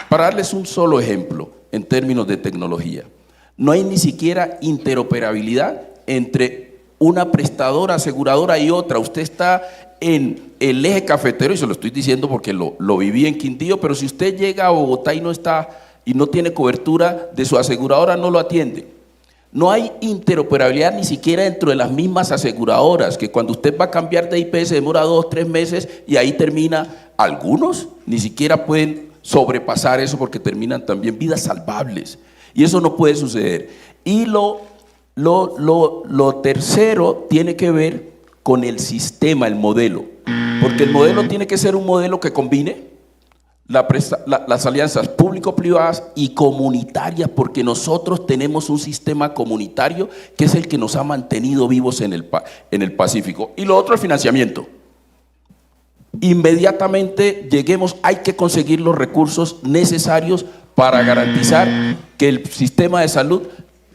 para darles un solo ejemplo en términos de tecnología, no hay ni siquiera interoperabilidad entre una prestadora aseguradora y otra. Usted está en el eje cafetero, y se lo estoy diciendo porque lo viví en Quindío, pero si usted llega a Bogotá y no tiene cobertura de su aseguradora, no lo atiende. No hay interoperabilidad ni siquiera dentro de las mismas aseguradoras, que cuando usted va a cambiar de IPS demora 2 o 3 meses y ahí termina. Algunos ni siquiera pueden sobrepasar eso porque terminan también vidas salvables, y eso no puede suceder. Y lo tercero tiene que ver con el sistema, el modelo, porque el modelo tiene que ser un modelo que combine las alianzas público-privadas y comunitarias, porque nosotros tenemos un sistema comunitario que es el que nos ha mantenido vivos en el Pacífico. Y lo otro, el financiamiento. Inmediatamente lleguemos, hay que conseguir los recursos necesarios para garantizar que el sistema de salud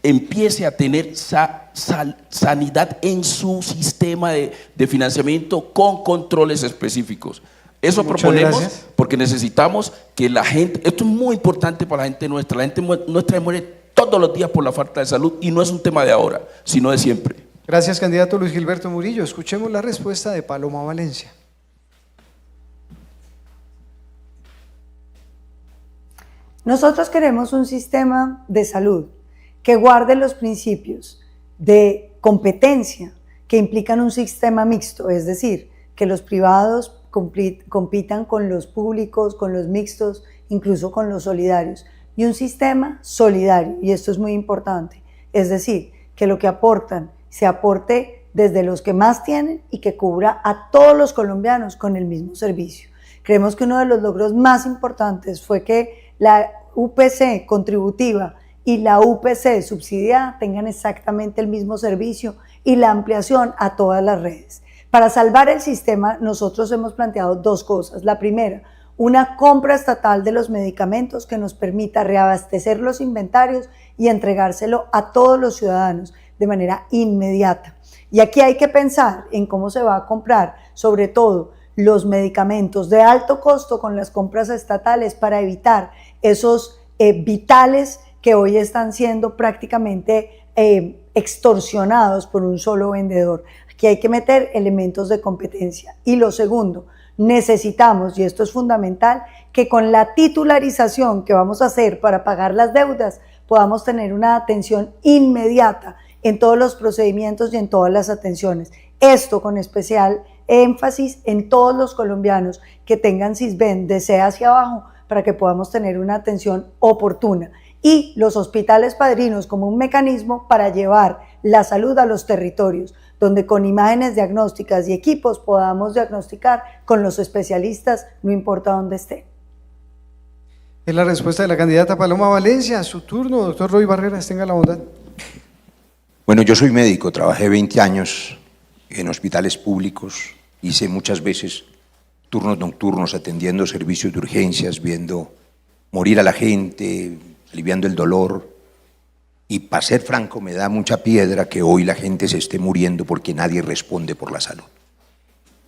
empiece a tener sanidad en su sistema de financiamiento con controles específicos. Eso Muchas proponemos gracias. porque necesitamos que la gente, esto es muy importante para la gente nuestra muere todos los días por la falta de salud, y no es un tema de ahora, sino de siempre. Gracias, candidato Luis Gilberto Murillo. Escuchemos la respuesta de Paloma Valencia. Nosotros queremos un sistema de salud que guarde los principios de competencia que implican un sistema mixto, es decir, que los privados compitan con los públicos, con los mixtos, incluso con los solidarios, y un sistema solidario, y esto es muy importante, es decir, que lo que aportan se aporte desde los que más tienen y que cubra a todos los colombianos con el mismo servicio. Creemos que uno de los logros más importantes fue que la UPC contributiva y la UPC subsidiada tengan exactamente el mismo servicio y la ampliación a todas las redes. Para salvar el sistema, nosotros hemos planteado 2 cosas. La primera, una compra estatal de los medicamentos que nos permita reabastecer los inventarios y entregárselo a todos los ciudadanos de manera inmediata. Y aquí hay que pensar en cómo se va a comprar, sobre todo los medicamentos de alto costo con las compras estatales, para evitar esos vitales que hoy están siendo prácticamente extorsionados por un solo vendedor. Aquí hay que meter elementos de competencia. Y lo segundo, necesitamos, y esto es fundamental, que con la titularización que vamos a hacer para pagar las deudas, podamos tener una atención inmediata en todos los procedimientos y en todas las atenciones. Esto con especial énfasis en todos los colombianos que tengan Sisbén de C hacia abajo, para que podamos tener una atención oportuna. Y los hospitales padrinos como un mecanismo para llevar la salud a los territorios, donde con imágenes diagnósticas y equipos podamos diagnosticar con los especialistas, no importa dónde estén. Es la respuesta de la candidata Paloma Valencia. Su turno, doctor Roy Barreras, tenga la bondad. Bueno, yo soy médico, trabajé 20 años en hospitales públicos, hice muchas veces turnos nocturnos atendiendo servicios de urgencias, viendo morir a la gente, aliviando el dolor. Y para ser franco, me da mucha piedra que hoy la gente se esté muriendo porque nadie responde por la salud.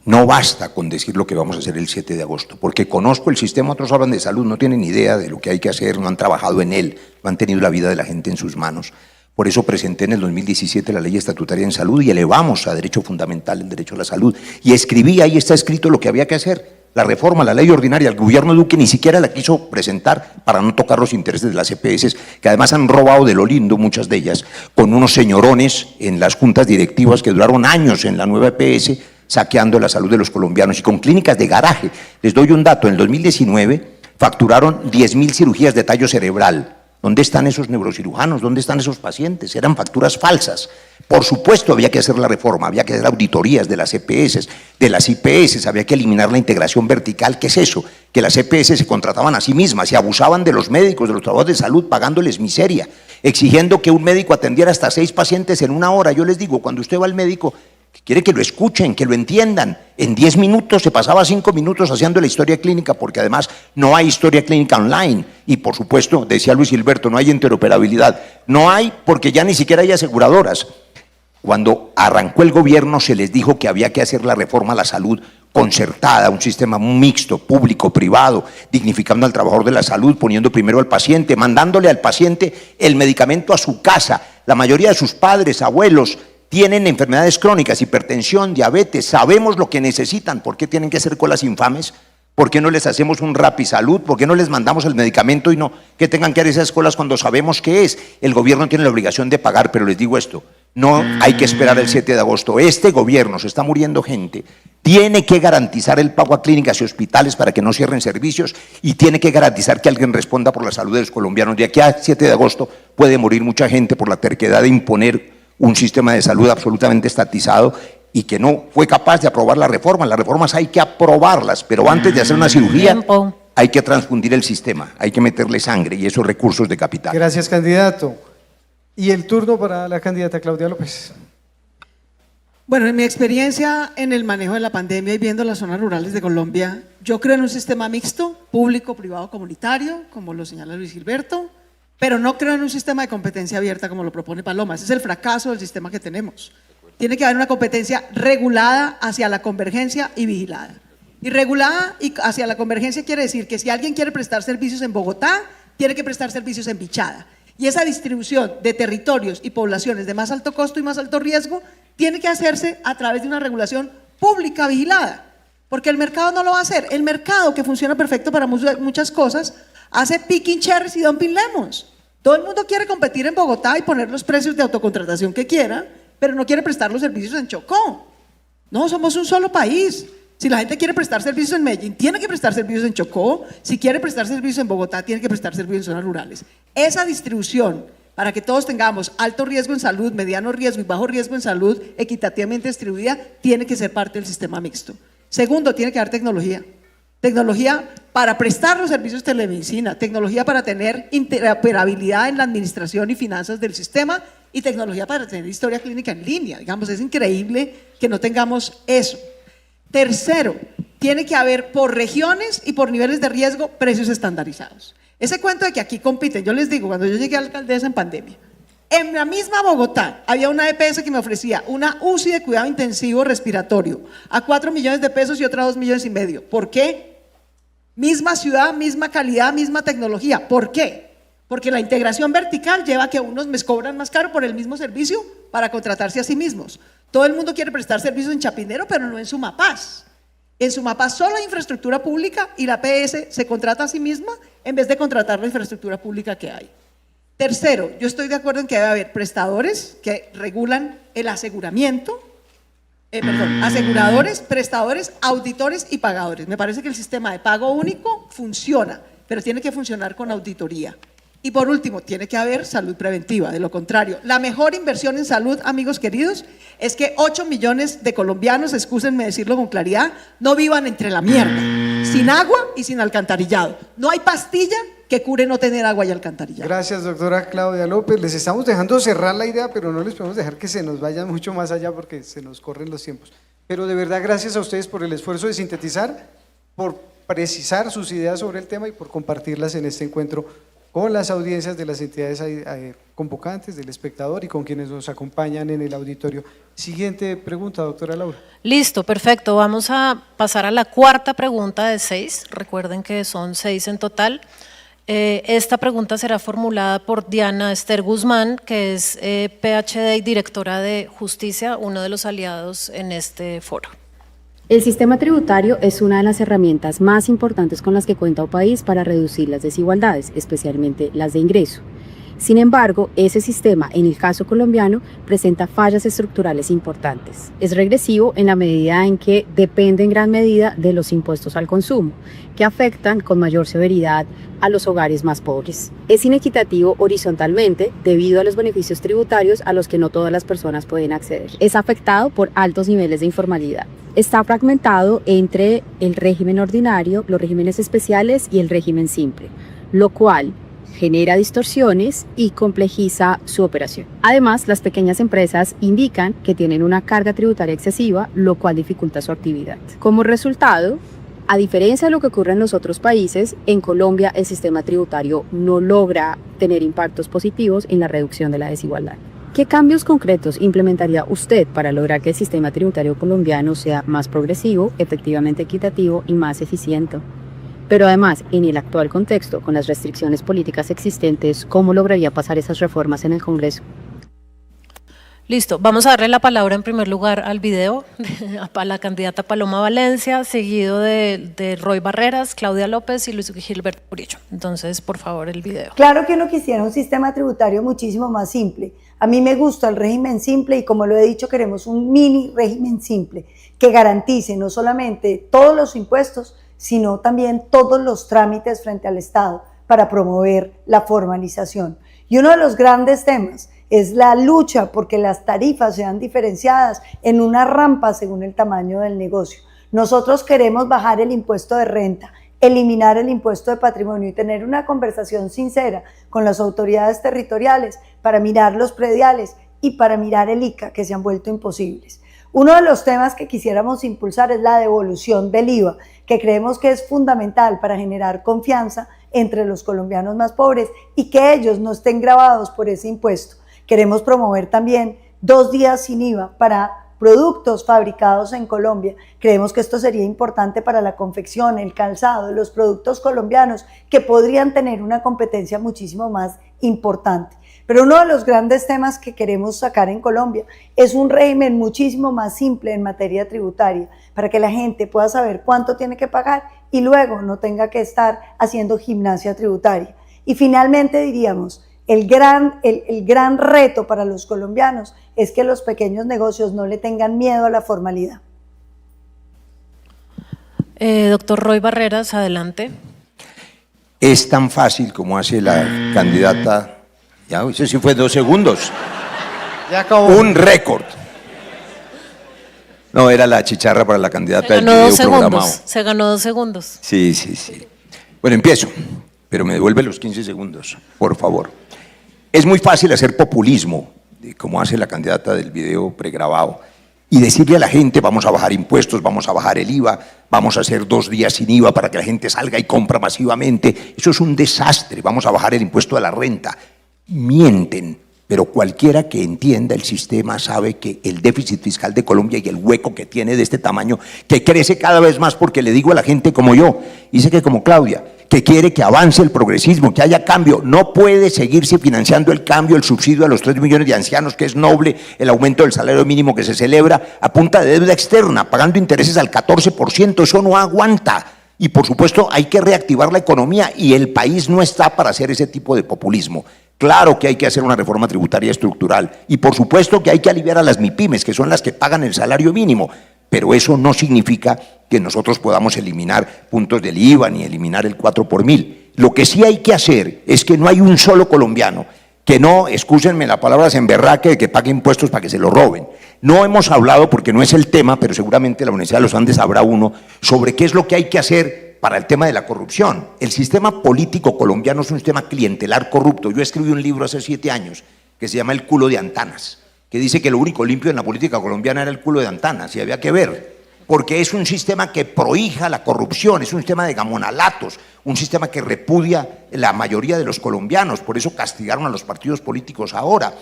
No basta con decir lo que vamos a hacer el 7 de agosto, porque conozco el sistema, otros hablan de salud, no tienen idea de lo que hay que hacer, no han trabajado en él, no han tenido la vida de la gente en sus manos. Por eso presenté en el 2017 la ley estatutaria en salud y elevamos a derecho fundamental el derecho a la salud. Y escribí, ahí está escrito lo que había que hacer. La reforma, la ley ordinaria, el gobierno Duque ni siquiera la quiso presentar para no tocar los intereses de las EPS, que además han robado de lo lindo muchas de ellas, con unos señorones en las juntas directivas que duraron años en la nueva EPS, saqueando la salud de los colombianos y con clínicas de garaje. Les doy un dato, en el 2019 Facturaron 10.000 cirugías de tallo cerebral. ¿Dónde están esos neurocirujanos? ¿Dónde están esos pacientes? Eran facturas falsas. Por supuesto, había que hacer la reforma, había que hacer auditorías de las EPS, de las IPS, había que eliminar la integración vertical. ¿Qué es eso? Que las EPS se contrataban a sí mismas y abusaban de los médicos, de los trabajadores de salud, pagándoles miseria, exigiendo que un médico atendiera hasta 6 pacientes en 1 hora. Yo les digo, cuando usted va al médico, quiere que lo escuchen, que lo entiendan. En 10 minutos se pasaba 5 minutos haciendo la historia clínica, porque además no hay historia clínica online. Y por supuesto, decía Luis Gilberto, no hay interoperabilidad. No hay porque ya ni siquiera hay aseguradoras. Cuando arrancó el gobierno se les dijo que había que hacer la reforma a la salud concertada, un sistema mixto, público-privado, dignificando al trabajador de la salud, poniendo primero al paciente, mandándole al paciente el medicamento a su casa. La mayoría de sus padres, abuelos, tienen enfermedades crónicas, hipertensión, diabetes, sabemos lo que necesitan. ¿Por qué tienen que hacer colas infames? ¿Por qué no les hacemos un Rapisalud? ¿Por qué no les mandamos el medicamento y no que tengan que hacer esas colas cuando sabemos qué es? El gobierno tiene la obligación de pagar, pero les digo esto, no hay que esperar el 7 de agosto. Este gobierno, se está muriendo gente, tiene que garantizar el pago a clínicas y hospitales para que no cierren servicios y tiene que garantizar que alguien responda por la salud de los colombianos. De aquí a 7 de agosto puede morir mucha gente por la terquedad de imponer un sistema de salud absolutamente estatizado y que no fue capaz de aprobar la reforma. Las reformas hay que aprobarlas, pero antes de hacer una cirugía hay que transfundir el sistema, hay que meterle sangre y esos recursos de capital. Gracias, candidato. Y el turno para la candidata Claudia López. Bueno, en mi experiencia en el manejo de la pandemia y viendo las zonas rurales de Colombia, yo creo en un sistema mixto, público, privado, comunitario, como lo señala Luis Gilberto, pero no creo en un sistema de competencia abierta como lo propone Paloma. Ese es el fracaso del sistema que tenemos. Tiene que haber una competencia regulada hacia la convergencia y vigilada. Y regulada y hacia la convergencia quiere decir que si alguien quiere prestar servicios en Bogotá, tiene que prestar servicios en Bichada. Y esa distribución de territorios y poblaciones de más alto costo y más alto riesgo tiene que hacerse a través de una regulación pública vigilada, porque el mercado no lo va a hacer. El mercado, que funciona perfecto para muchas cosas, hace picking cherries y dumping lemons. Todo el mundo quiere competir en Bogotá y poner los precios de autocontratación que quiera, pero no quiere prestar los servicios en Chocó. No, somos un solo país. Si la gente quiere prestar servicios en Medellín, tiene que prestar servicios en Chocó. Si quiere prestar servicios en Bogotá, tiene que prestar servicios en zonas rurales. Esa distribución, para que todos tengamos alto riesgo en salud, mediano riesgo y bajo riesgo en salud, equitativamente distribuida, tiene que ser parte del sistema mixto. Segundo, tiene que haber tecnología. Tecnología para prestar los servicios de telemedicina, tecnología para tener interoperabilidad en la administración y finanzas del sistema y tecnología para tener historia clínica en línea. Digamos, es increíble que no tengamos eso. Tercero, tiene que haber por regiones y por niveles de riesgo precios estandarizados. Ese cuento de que aquí compiten, yo les digo, cuando yo llegué a alcaldesa en pandemia, en la misma Bogotá había una EPS que me ofrecía una UCI de cuidado intensivo respiratorio a 4 millones de pesos y otra 2,5 millones. ¿Por qué? Misma ciudad, misma calidad, misma tecnología. ¿Por qué? Porque la integración vertical lleva a que unos me cobran más caro por el mismo servicio para contratarse a sí mismos. Todo el mundo quiere prestar servicios en Chapinero, pero no en Sumapaz. En Sumapaz solo hay infraestructura pública y la PS se contrata a sí misma en vez de contratar la infraestructura pública que hay. Tercero, yo estoy de acuerdo en que debe haber prestadores que regulan el aseguramiento, aseguradores, prestadores, auditores y pagadores. Me parece que el sistema de pago único funciona, pero tiene que funcionar con auditoría. Y por último, tiene que haber salud preventiva. De lo contrario, la mejor inversión en salud, amigos queridos, es que 8 millones de colombianos, excúsenme decirlo con claridad, no vivan entre la mierda, sin agua y sin alcantarillado. No hay pastilla que cure no tener agua y alcantarillado. Gracias, doctora Claudia López. Les estamos dejando cerrar la idea, pero no les podemos dejar que se nos vayan mucho más allá porque se nos corren los tiempos. Pero de verdad, gracias a ustedes por el esfuerzo de sintetizar, por precisar sus ideas sobre el tema y por compartirlas en este encuentro con las audiencias de las entidades convocantes, del espectador y con quienes nos acompañan en el auditorio. Siguiente pregunta, doctora Laura. Listo, perfecto. Vamos a pasar a la cuarta pregunta de 6. Recuerden que son 6 en total. Esta pregunta será formulada por Diana Esther Guzmán, que es PhD y directora de Justicia, uno de los aliados en este foro. El sistema tributario es una de las herramientas más importantes con las que cuenta un país para reducir las desigualdades, especialmente las de ingreso. Sin embargo, ese sistema, en el caso colombiano, presenta fallas estructurales importantes. Es regresivo en la medida en que depende en gran medida de los impuestos al consumo, que afectan con mayor severidad a los hogares más pobres. Es inequitativo horizontalmente debido a los beneficios tributarios a los que no todas las personas pueden acceder. Es afectado por altos niveles de informalidad. Está fragmentado entre el régimen ordinario, los regímenes especiales y el régimen simple, lo cual genera distorsiones y complejiza su operación. Además, las pequeñas empresas indican que tienen una carga tributaria excesiva, lo cual dificulta su actividad. Como resultado, a diferencia de lo que ocurre en los otros países, en Colombia el sistema tributario no logra tener impactos positivos en la reducción de la desigualdad. ¿Qué cambios concretos implementaría usted para lograr que el sistema tributario colombiano sea más progresivo, efectivamente equitativo y más eficiente? Pero además, en el actual contexto, con las restricciones políticas existentes, ¿cómo lograría pasar esas reformas en el Congreso? Listo, vamos a darle la palabra en primer lugar al video a la candidata Paloma Valencia, seguido de Roy Barreras, Claudia López y Luis Gilberto Murillo. Entonces, por favor, el video. Claro que uno quisiera un sistema tributario muchísimo más simple. A mí me gusta el régimen simple y, como lo he dicho, queremos un mini régimen simple que garantice no solamente todos los impuestos, sino también todos los trámites frente al Estado para promover la formalización. Y uno de los grandes temas es la lucha porque las tarifas sean diferenciadas en una rampa según el tamaño del negocio. Nosotros queremos bajar el impuesto de renta, eliminar el impuesto de patrimonio y tener una conversación sincera con las autoridades territoriales para mirar los prediales y para mirar el ICA, que se han vuelto imposibles. Uno de los temas que quisiéramos impulsar es la devolución del IVA, que creemos que es fundamental para generar confianza entre los colombianos más pobres y que ellos no estén gravados por ese impuesto. Queremos promover también 2 días sin IVA para productos fabricados en Colombia. Creemos que esto sería importante para la confección, el calzado, los productos colombianos que podrían tener una competencia muchísimo más importante. Pero uno de los grandes temas que queremos sacar en Colombia es un régimen muchísimo más simple en materia tributaria, para que la gente pueda saber cuánto tiene que pagar y luego no tenga que estar haciendo gimnasia tributaria. Y finalmente diríamos, el gran reto para los colombianos es que los pequeños negocios no le tengan miedo a la formalidad. Doctor Roy Barreras, adelante. Es tan fácil como hace la candidata. Ya, eso sí fue 2 segundos. Ya acabó. Un récord. No, era la chicharra para la candidata del video programado. Se ganó 2 segundos. Sí. Bueno, empiezo, pero me devuelve los 15 segundos, por favor. Es muy fácil hacer populismo, como hace la candidata del video pregrabado, y decirle a la gente, vamos a bajar impuestos, vamos a bajar el IVA, vamos a hacer 2 días sin IVA para que la gente salga y compra masivamente. Eso es un desastre, vamos a bajar el impuesto a la renta. Mienten, pero cualquiera que entienda el sistema sabe que el déficit fiscal de Colombia y el hueco que tiene de este tamaño, que crece cada vez más porque le digo a la gente como yo, dice que como Claudia, que quiere que avance el progresismo, que haya cambio, no puede seguirse financiando el cambio, el subsidio a los 3 millones de ancianos, que es noble, el aumento del salario mínimo que se celebra a punta de deuda externa, pagando intereses al 14%, eso no aguanta. Y por supuesto hay que reactivar la economía y el país no está para hacer ese tipo de populismo. Claro que hay que hacer una reforma tributaria estructural y por supuesto que hay que aliviar a las MIPYMES, que son las que pagan el salario mínimo, pero eso no significa que nosotros podamos eliminar puntos del IVA ni eliminar el 4 por 1000. Lo que sí hay que hacer es que no hay un solo colombiano que no, excúsenme la palabra, se emberraque de que pague impuestos para que se lo roben. No hemos hablado, porque no es el tema, pero seguramente la Universidad de los Andes habrá uno, sobre qué es lo que hay que hacer para el tema de la corrupción. El sistema político colombiano es un sistema clientelar corrupto. Yo escribí un libro hace 7 años que se llama El culo de Antanas, que dice que lo único limpio en la política colombiana era el culo de Antanas, y había que ver, porque es un sistema que prohija la corrupción, es un sistema de gamonalatos, un sistema que repudia la mayoría de los colombianos, por eso castigaron a los partidos políticos ahora.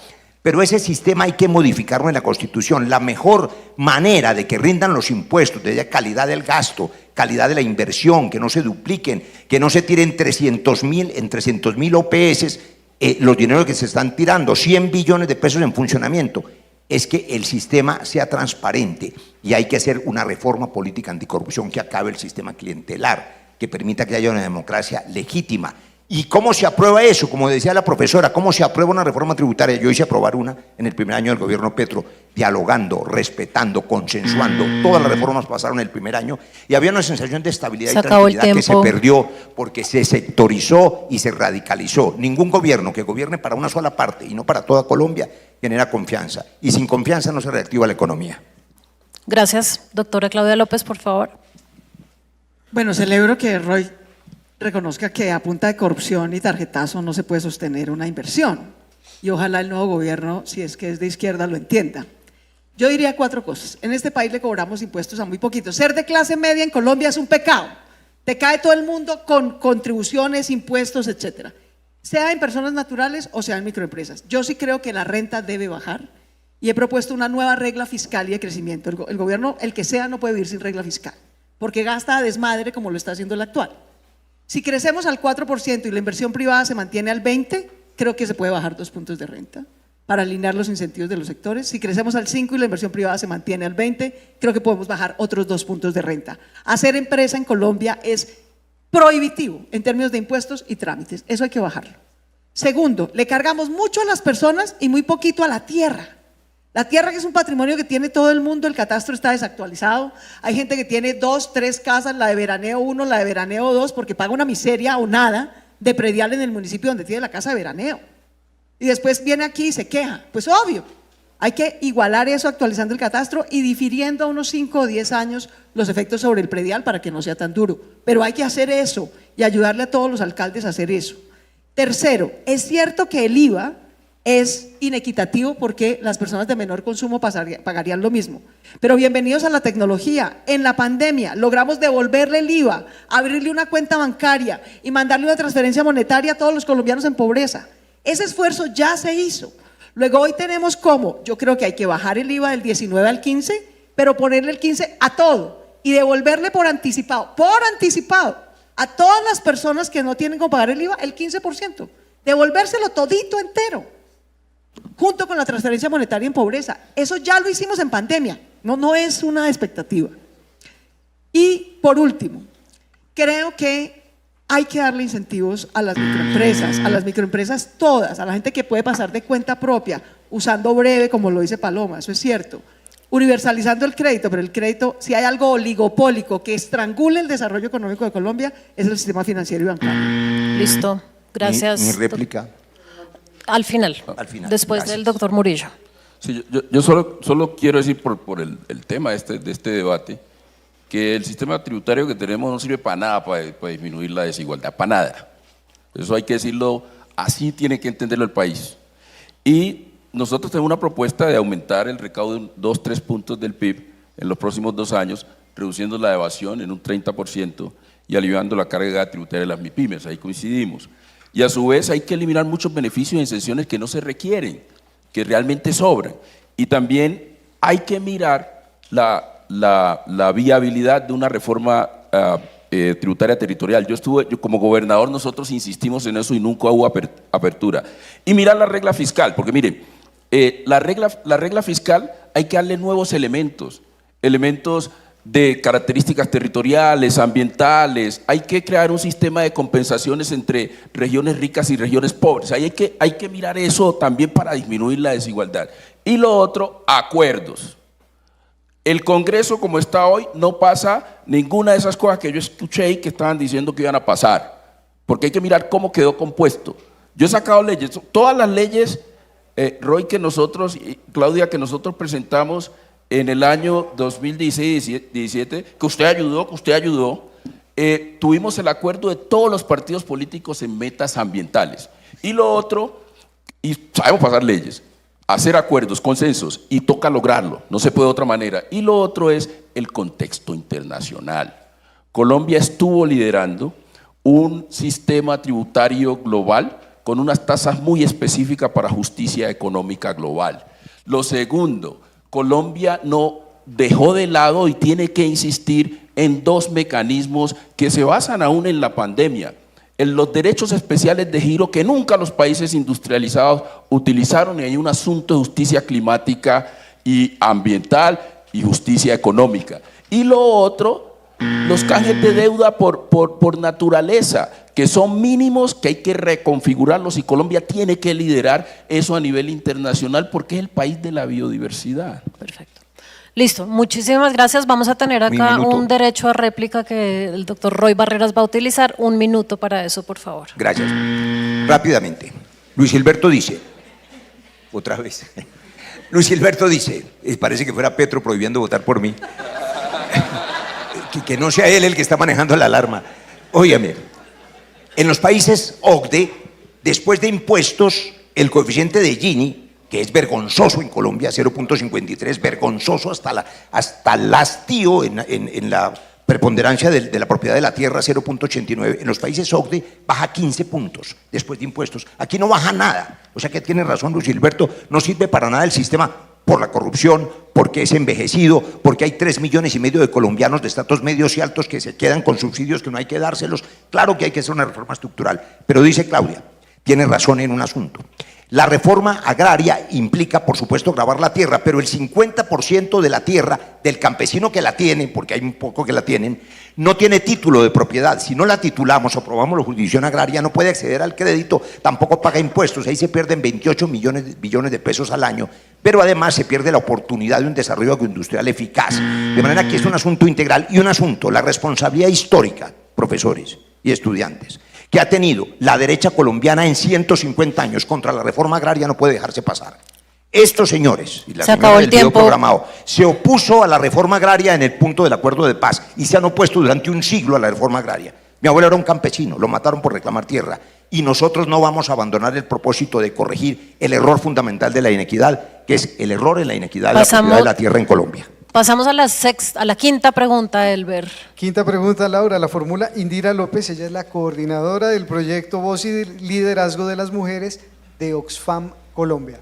Pero ese sistema hay que modificarlo en la Constitución. La mejor manera de que rindan los impuestos, de haya calidad del gasto, calidad de la inversión, que no se dupliquen, que no se tiren en 300.000 OPS, los dineros que se están tirando, 100 billones de pesos en funcionamiento, es que el sistema sea transparente y hay que hacer una reforma política anticorrupción que acabe el sistema clientelar, que permita que haya una democracia legítima. ¿Y cómo se aprueba eso? Como decía la profesora, ¿cómo se aprueba una reforma tributaria? Yo hice aprobar una en el primer año del gobierno Petro, dialogando, respetando, consensuando. Todas las reformas pasaron el primer año y había una sensación de estabilidad y tranquilidad que se perdió porque se sectorizó y se radicalizó. Ningún gobierno que gobierne para una sola parte y no para toda Colombia genera confianza. Y sin confianza no se reactiva la economía. Gracias. Doctora Claudia López, por favor. Bueno, celebro que Roy reconozca que a punta de corrupción y tarjetazo no se puede sostener una inversión. Y ojalá el nuevo gobierno, si es que es de izquierda, lo entienda. Yo diría 4 cosas. En este país le cobramos impuestos a muy poquitos. Ser de clase media en Colombia es un pecado. Te cae todo el mundo con contribuciones, impuestos, etcétera. Sea en personas naturales o sea en microempresas. Yo sí creo que la renta debe bajar y he propuesto una nueva regla fiscal y de crecimiento. El gobierno, el que sea, no puede vivir sin regla fiscal, porque gasta a desmadre como lo está haciendo el actual. Si crecemos al 4% y la inversión privada se mantiene al 20%, creo que se puede bajar 2 puntos de renta para alinear los incentivos de los sectores. Si crecemos al 5% y la inversión privada se mantiene al 20%, creo que podemos bajar otros 2 puntos de renta. Hacer empresa en Colombia es prohibitivo en términos de impuestos y trámites. Eso hay que bajarlo. Segundo, le cargamos mucho a las personas y muy poquito a la tierra. La tierra, que es un patrimonio que tiene todo el mundo, el catastro está desactualizado. Hay gente que tiene 2, 3 casas, la de veraneo 1, la de veraneo 2, porque paga una miseria o nada de predial en el municipio donde tiene la casa de veraneo. Y después viene aquí y se queja. Pues obvio, hay que igualar eso actualizando el catastro y difiriendo a unos 5 o 10 años los efectos sobre el predial para que no sea tan duro. Pero hay que hacer eso y ayudarle a todos los alcaldes a hacer eso. Tercero, es cierto que el IVA es inequitativo porque las personas de menor consumo pagarían lo mismo. Pero bienvenidos a la tecnología. En la pandemia logramos devolverle el IVA, abrirle una cuenta bancaria y mandarle una transferencia monetaria a todos los colombianos en pobreza. Ese esfuerzo ya se hizo. Luego hoy tenemos cómo. Yo creo que hay que bajar el IVA del 19 al 15, pero ponerle el 15 a todo y devolverle por anticipado, a todas las personas que no tienen cómo pagar el IVA, el 15%. Devolvérselo todito entero, junto con la transferencia monetaria en pobreza. Eso ya lo hicimos en pandemia, no es una expectativa. Y por último, creo que hay que darle incentivos a las microempresas todas, a la gente que puede pasar de cuenta propia, usando breve, como lo dice Paloma, eso es cierto. Universalizando el crédito, pero el crédito, si hay algo oligopólico que estrangule el desarrollo económico de Colombia, es el sistema financiero y bancario. Listo, gracias. Mi réplica. Al final, después Gracias. del doctor Murillo. Sí, yo solo quiero decir por el tema de este debate que el sistema tributario que tenemos no sirve para nada para disminuir la desigualdad, para nada. Eso hay que decirlo, así tiene que entenderlo el país. Y nosotros tenemos una propuesta de aumentar el recaudo en 2-3 puntos del PIB en los próximos 2 años, reduciendo la evasión en un 30% y aliviando la carga tributaria de las MIPYMES, ahí coincidimos. Y a su vez hay que eliminar muchos beneficios y exenciones que no se requieren, que realmente sobran. Y también hay que mirar la viabilidad de una reforma tributaria territorial. Yo como gobernador, nosotros insistimos en eso y nunca hubo apertura. Y mirar la regla fiscal, porque miren, la regla fiscal hay que darle nuevos elementos de características territoriales, ambientales. Hay que crear un sistema de compensaciones entre regiones ricas y regiones pobres. Hay que mirar eso también para disminuir la desigualdad. Y lo otro, acuerdos. El Congreso, como está hoy, no pasa ninguna de esas cosas que yo escuché y que estaban diciendo que iban a pasar, porque hay que mirar cómo quedó compuesto. Yo he sacado leyes, todas las leyes, Roy, que nosotros, y Claudia, que nosotros presentamos en el año 2016-17, que usted ayudó, tuvimos el acuerdo de todos los partidos políticos en metas ambientales. Y lo otro, y sabemos pasar leyes, hacer acuerdos, consensos, y toca lograrlo, no se puede de otra manera. Y lo otro es el contexto internacional. Colombia estuvo liderando un sistema tributario global con unas tasas muy específicas para justicia económica global. Lo segundo, Colombia no dejó de lado y tiene que insistir en 2 mecanismos que se basan aún en la pandemia. En los derechos especiales de giro que nunca los países industrializados utilizaron, y hay un asunto de justicia climática y ambiental y justicia económica. Y lo otro, los canjes de deuda por naturaleza, que son mínimos, que hay que reconfigurarlos y Colombia tiene que liderar eso a nivel internacional porque es el país de la biodiversidad. Perfecto. Listo, muchísimas gracias. Vamos a tener acá un derecho a réplica que el doctor Roy Barreras va a utilizar. 1 minuto para eso, por favor. Gracias. Rápidamente. Luis Gilberto dice, otra vez, Luis Gilberto dice, parece que fuera Petro prohibiendo votar por mí, que no sea él el que está manejando la alarma. Óigame, en los países OCDE, después de impuestos, el coeficiente de Gini, que es vergonzoso en Colombia, 0.53, vergonzoso hasta el hastío en la preponderancia de la propiedad de la tierra, 0.89. En los países OCDE baja 15 puntos después de impuestos. Aquí no baja nada. O sea que tiene razón Luis Gilberto, no sirve para nada el sistema por la corrupción, porque es envejecido, porque hay 3,5 millones de colombianos de estratos medios y altos que se quedan con subsidios que no hay que dárselos. Claro que hay que hacer una reforma estructural, pero dice Claudia, tiene razón en un asunto. La reforma agraria implica, por supuesto, gravar la tierra, pero el 50% de la tierra del campesino que la tiene, porque hay un poco que la tienen, no tiene título de propiedad. Si no la titulamos o aprobamos la jurisdicción agraria, no puede acceder al crédito, tampoco paga impuestos. Ahí se pierden 28 billones de pesos al año, pero además se pierde la oportunidad de un desarrollo agroindustrial eficaz. De manera que es un asunto integral y un asunto, la responsabilidad histórica, profesores y estudiantes, que ha tenido la derecha colombiana en 150 años contra la reforma agraria no puede dejarse pasar. Estos señores, y la se acabó el tiempo programado, se opuso a la reforma agraria en el punto del acuerdo de paz y se han opuesto durante un siglo a la reforma agraria. Mi abuelo era un campesino, lo mataron por reclamar tierra y nosotros no vamos a abandonar el propósito de corregir el error fundamental de la inequidad, que es el error en la inequidad de la propiedad de la tierra en Colombia. Pasamos a la quinta pregunta, Elber. Quinta pregunta, Laura. La formula Indira López, ella es la coordinadora del proyecto Voz y Liderazgo de las Mujeres de Oxfam Colombia.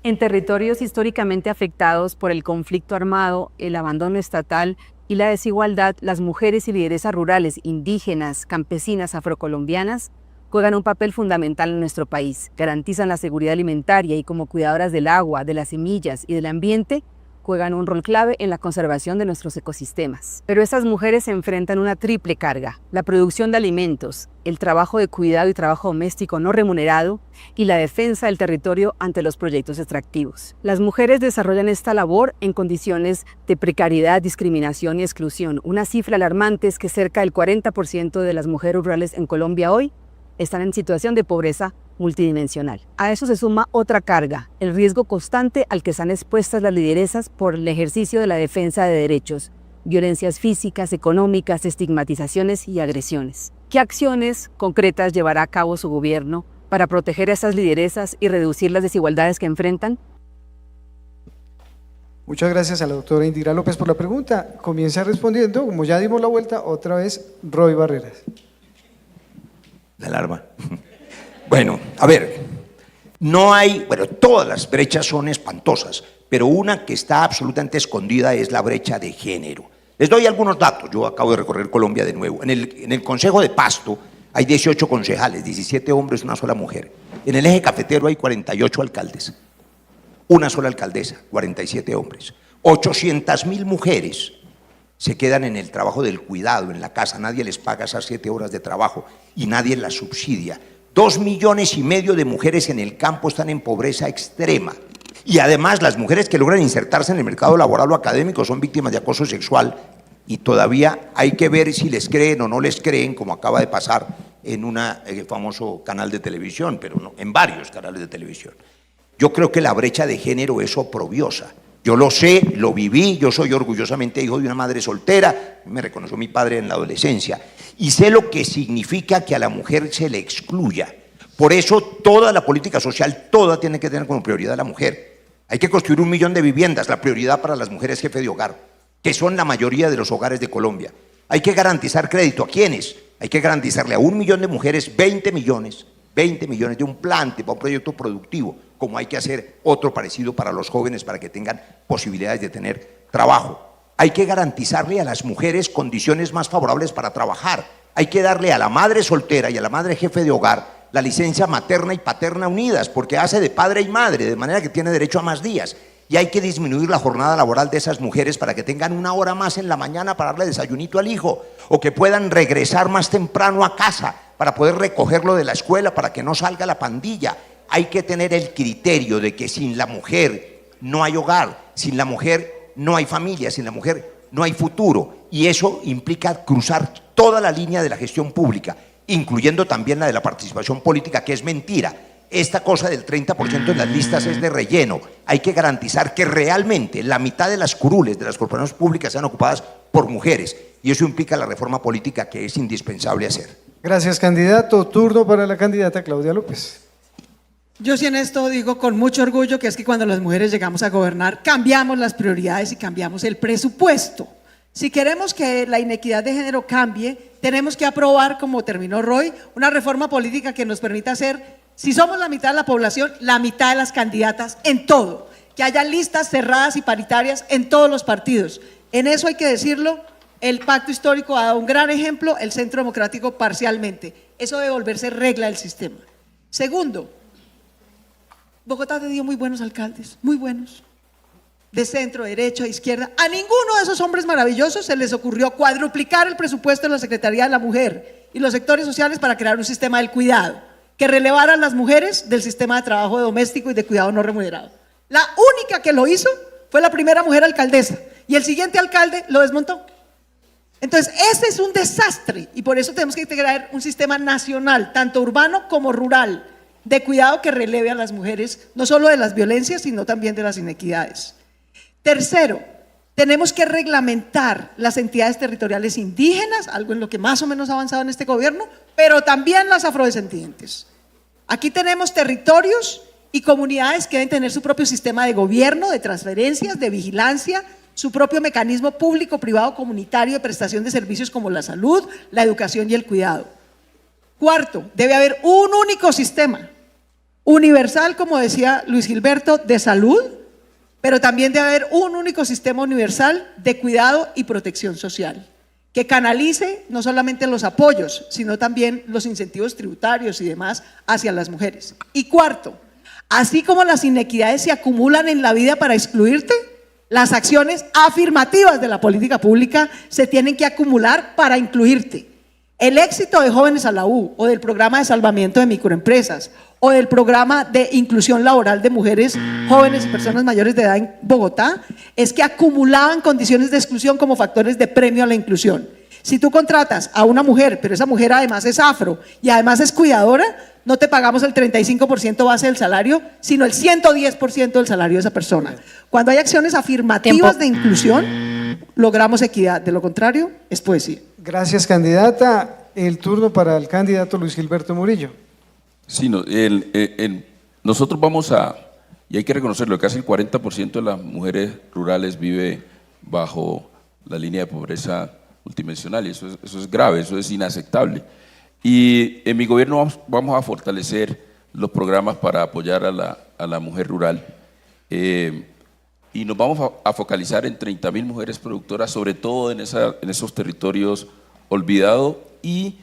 En territorios históricamente afectados por el conflicto armado, el abandono estatal y la desigualdad, las mujeres y lideresas rurales, indígenas, campesinas, afrocolombianas, juegan un papel fundamental en nuestro país. Garantizan la seguridad alimentaria y como cuidadoras del agua, de las semillas y del ambiente, juegan un rol clave en la conservación de nuestros ecosistemas. Pero estas mujeres se enfrentan una triple carga: la producción de alimentos, el trabajo de cuidado y trabajo doméstico no remunerado y la defensa del territorio ante los proyectos extractivos. Las mujeres desarrollan esta labor en condiciones de precariedad, discriminación y exclusión. Una cifra alarmante es que cerca del 40% de las mujeres rurales en Colombia hoy están en situación de pobreza multidimensional. A eso se suma otra carga, el riesgo constante al que están expuestas las lideresas por el ejercicio de la defensa de derechos, violencias físicas, económicas, estigmatizaciones y agresiones. ¿Qué acciones concretas llevará a cabo su gobierno para proteger a estas lideresas y reducir las desigualdades que enfrentan? Muchas gracias a la doctora Indira López por la pregunta. Comienza respondiendo, como ya dimos la vuelta, otra vez Roy Barreras. La alarma. Bueno, a ver, todas las brechas son espantosas, pero una que está absolutamente escondida es la brecha de género. Les doy algunos datos, yo acabo de recorrer Colombia de nuevo. En el Consejo de Pasto hay 18 concejales, 17 hombres, una sola mujer. En el eje cafetero hay 48 alcaldes, una sola alcaldesa, 47 hombres. 800.000 mujeres se quedan en el trabajo del cuidado, en la casa, nadie les paga esas 7 horas de trabajo y nadie las subsidia. 2,5 millones de mujeres en el campo están en pobreza extrema y además las mujeres que logran insertarse en el mercado laboral o académico son víctimas de acoso sexual y todavía hay que ver si les creen o no les creen, como acaba de pasar en un famoso canal de televisión, pero no, en varios canales de televisión. Yo creo que la brecha de género es oprobiosa. Yo lo sé, lo viví, yo soy orgullosamente hijo de una madre soltera, me reconoció mi padre en la adolescencia, y sé lo que significa que a la mujer se le excluya. Por eso toda la política social, toda tiene que tener como prioridad a la mujer. Hay que construir 1 millón de viviendas, la prioridad para las mujeres jefe de hogar, que son la mayoría de los hogares de Colombia. Hay que garantizar crédito. ¿A quiénes? Hay que garantizarle a 1 millón de mujeres 20 millones de un plante para un proyecto productivo, como hay que hacer otro parecido para los jóvenes para que tengan posibilidades de tener trabajo. Hay que garantizarle a las mujeres condiciones más favorables para trabajar. Hay que darle a la madre soltera y a la madre jefe de hogar la licencia materna y paterna unidas, porque hace de padre y madre, de manera que tiene derecho a más días. y hay que disminuir la jornada laboral de esas mujeres para que tengan una hora más en la mañana para darle desayunito al hijo, o que puedan regresar más temprano a casa para poder recogerlo de la escuela para que no salga la pandilla. Hay que tener el criterio de que sin la mujer no hay hogar, sin la mujer no hay familia, sin la mujer no hay futuro, y eso implica cruzar toda la línea de la gestión pública, incluyendo también la de la participación política, que es mentira. Esta cosa del 30% en las listas es de relleno. Hay que garantizar que realmente la mitad de las curules de las corporaciones públicas sean ocupadas por mujeres, y eso implica la reforma política que es indispensable hacer. Gracias, candidato. Turno para la candidata Claudia López. Yo sí en esto digo con mucho orgullo que es que cuando las mujeres llegamos a gobernar cambiamos las prioridades y cambiamos el presupuesto. Si queremos que la inequidad de género cambie, tenemos que aprobar, como terminó Roy, una reforma política que nos permita hacer, si somos la mitad de la población, la mitad de las candidatas en todo, que haya listas cerradas y paritarias en todos los partidos. En eso hay que decirlo, el pacto histórico ha dado un gran ejemplo, el Centro Democrático parcialmente. Eso debe volverse regla del sistema. Segundo, Bogotá ha tenido muy buenos alcaldes, muy buenos, de centro, derecha, izquierda. A ninguno de esos hombres maravillosos se les ocurrió cuadruplicar el presupuesto de la Secretaría de la Mujer y los sectores sociales para crear un sistema del cuidado, que relevara a las mujeres del sistema de trabajo doméstico y de cuidado no remunerado. La única que lo hizo fue la primera mujer alcaldesa, y el siguiente alcalde lo desmontó. Entonces, ese es un desastre, y por eso tenemos que integrar un sistema nacional, tanto urbano como rural, de cuidado que releve a las mujeres, no solo de las violencias, sino también de las inequidades. Tercero, tenemos que reglamentar las entidades territoriales indígenas, algo en lo que más o menos ha avanzado en este gobierno, pero también las afrodescendientes. Aquí tenemos territorios y comunidades que deben tener su propio sistema de gobierno, de transferencias, de vigilancia, su propio mecanismo público, privado, comunitario de prestación de servicios como la salud, la educación y el cuidado. Cuarto, debe haber un único sistema universal, como decía Luis Gilberto, de salud, pero también debe haber un único sistema universal de cuidado y protección social, que canalice no solamente los apoyos, sino también los incentivos tributarios y demás hacia las mujeres. Y cuarto, así como las inequidades se acumulan en la vida para excluirte, las acciones afirmativas de la política pública se tienen que acumular para incluirte. El éxito de Jóvenes a la U, o del programa de salvamiento de microempresas, o del programa de inclusión laboral de mujeres, jóvenes y personas mayores de edad en Bogotá, es que acumulaban condiciones de exclusión como factores de premio a la inclusión. Si tú contratas a una mujer, pero esa mujer además es afro y además es cuidadora, no te pagamos el 35% base del salario, sino el 110% del salario de esa persona. Cuando hay acciones afirmativas de inclusión, logramos equidad. De lo contrario, es poesía. Gracias, candidata. El turno para el candidato Luis Gilberto Murillo. Sí, nosotros vamos a, y hay que reconocerlo, casi el 40% de las mujeres rurales vive bajo la línea de pobreza multidimensional, y eso es grave, eso es inaceptable. Y en mi gobierno vamos a fortalecer los programas para apoyar a la mujer rural, y nos vamos a focalizar en 30.000 mujeres productoras, sobre todo en esos territorios olvidados, y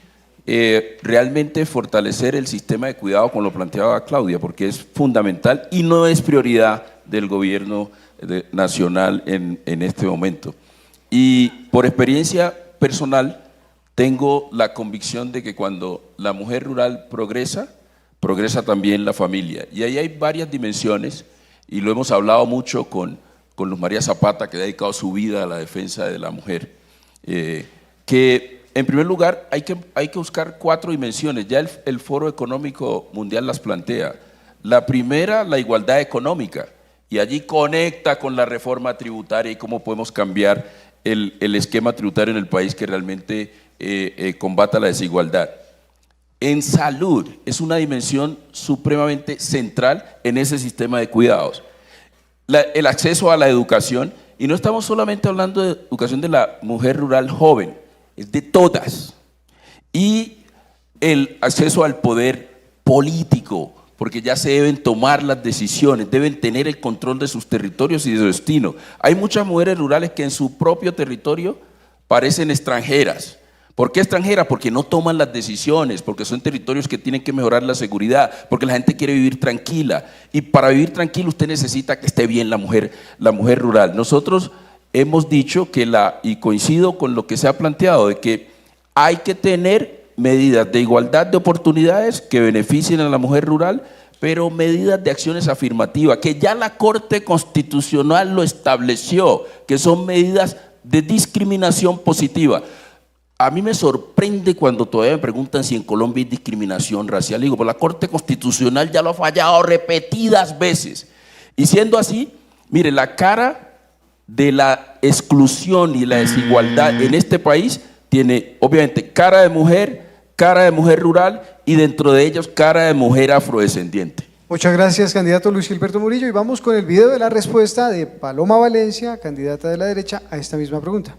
realmente fortalecer el sistema de cuidado, como lo planteaba Claudia, porque es fundamental y no es prioridad del gobierno nacional en este momento. Y por experiencia personal, tengo la convicción de que cuando la mujer rural progresa, progresa también la familia. Y ahí hay varias dimensiones, y lo hemos hablado mucho con Luz María Zapata, que ha dedicado su vida a la defensa de la mujer, que en primer lugar hay que buscar 4 dimensiones, ya el Foro Económico Mundial las plantea. La primera, la igualdad económica, y allí conecta con la reforma tributaria y cómo podemos cambiar el esquema tributario en el país que realmente combata la desigualdad. En salud, es una dimensión supremamente central en ese sistema de cuidados. El acceso a la educación, y no estamos solamente hablando de educación de la mujer rural joven, es de todas. Y el acceso al poder político, porque ya se deben tomar las decisiones, deben tener el control de sus territorios y de su destino. Hay muchas mujeres rurales que en su propio territorio parecen extranjeras, ¿Por qué extranjera? Porque no toman las decisiones, porque son territorios que tienen que mejorar la seguridad, porque la gente quiere vivir tranquila. Y para vivir tranquilo usted necesita que esté bien la mujer rural. Nosotros hemos dicho que y coincido con lo que se ha planteado, de que hay que tener medidas de igualdad de oportunidades que beneficien a la mujer rural, pero medidas de acciones afirmativas, que ya la Corte Constitucional lo estableció, que son medidas de discriminación positiva. A mí me sorprende cuando todavía me preguntan si en Colombia hay discriminación racial. Digo, pues la Corte Constitucional ya lo ha fallado repetidas veces. Y siendo así, mire, la cara de la exclusión y la desigualdad en este país tiene, obviamente, cara de mujer rural y dentro de ellos cara de mujer afrodescendiente. Muchas gracias, candidato Luis Gilberto Murillo. Y vamos con el video de la respuesta de Paloma Valencia, candidata de la derecha, a esta misma pregunta.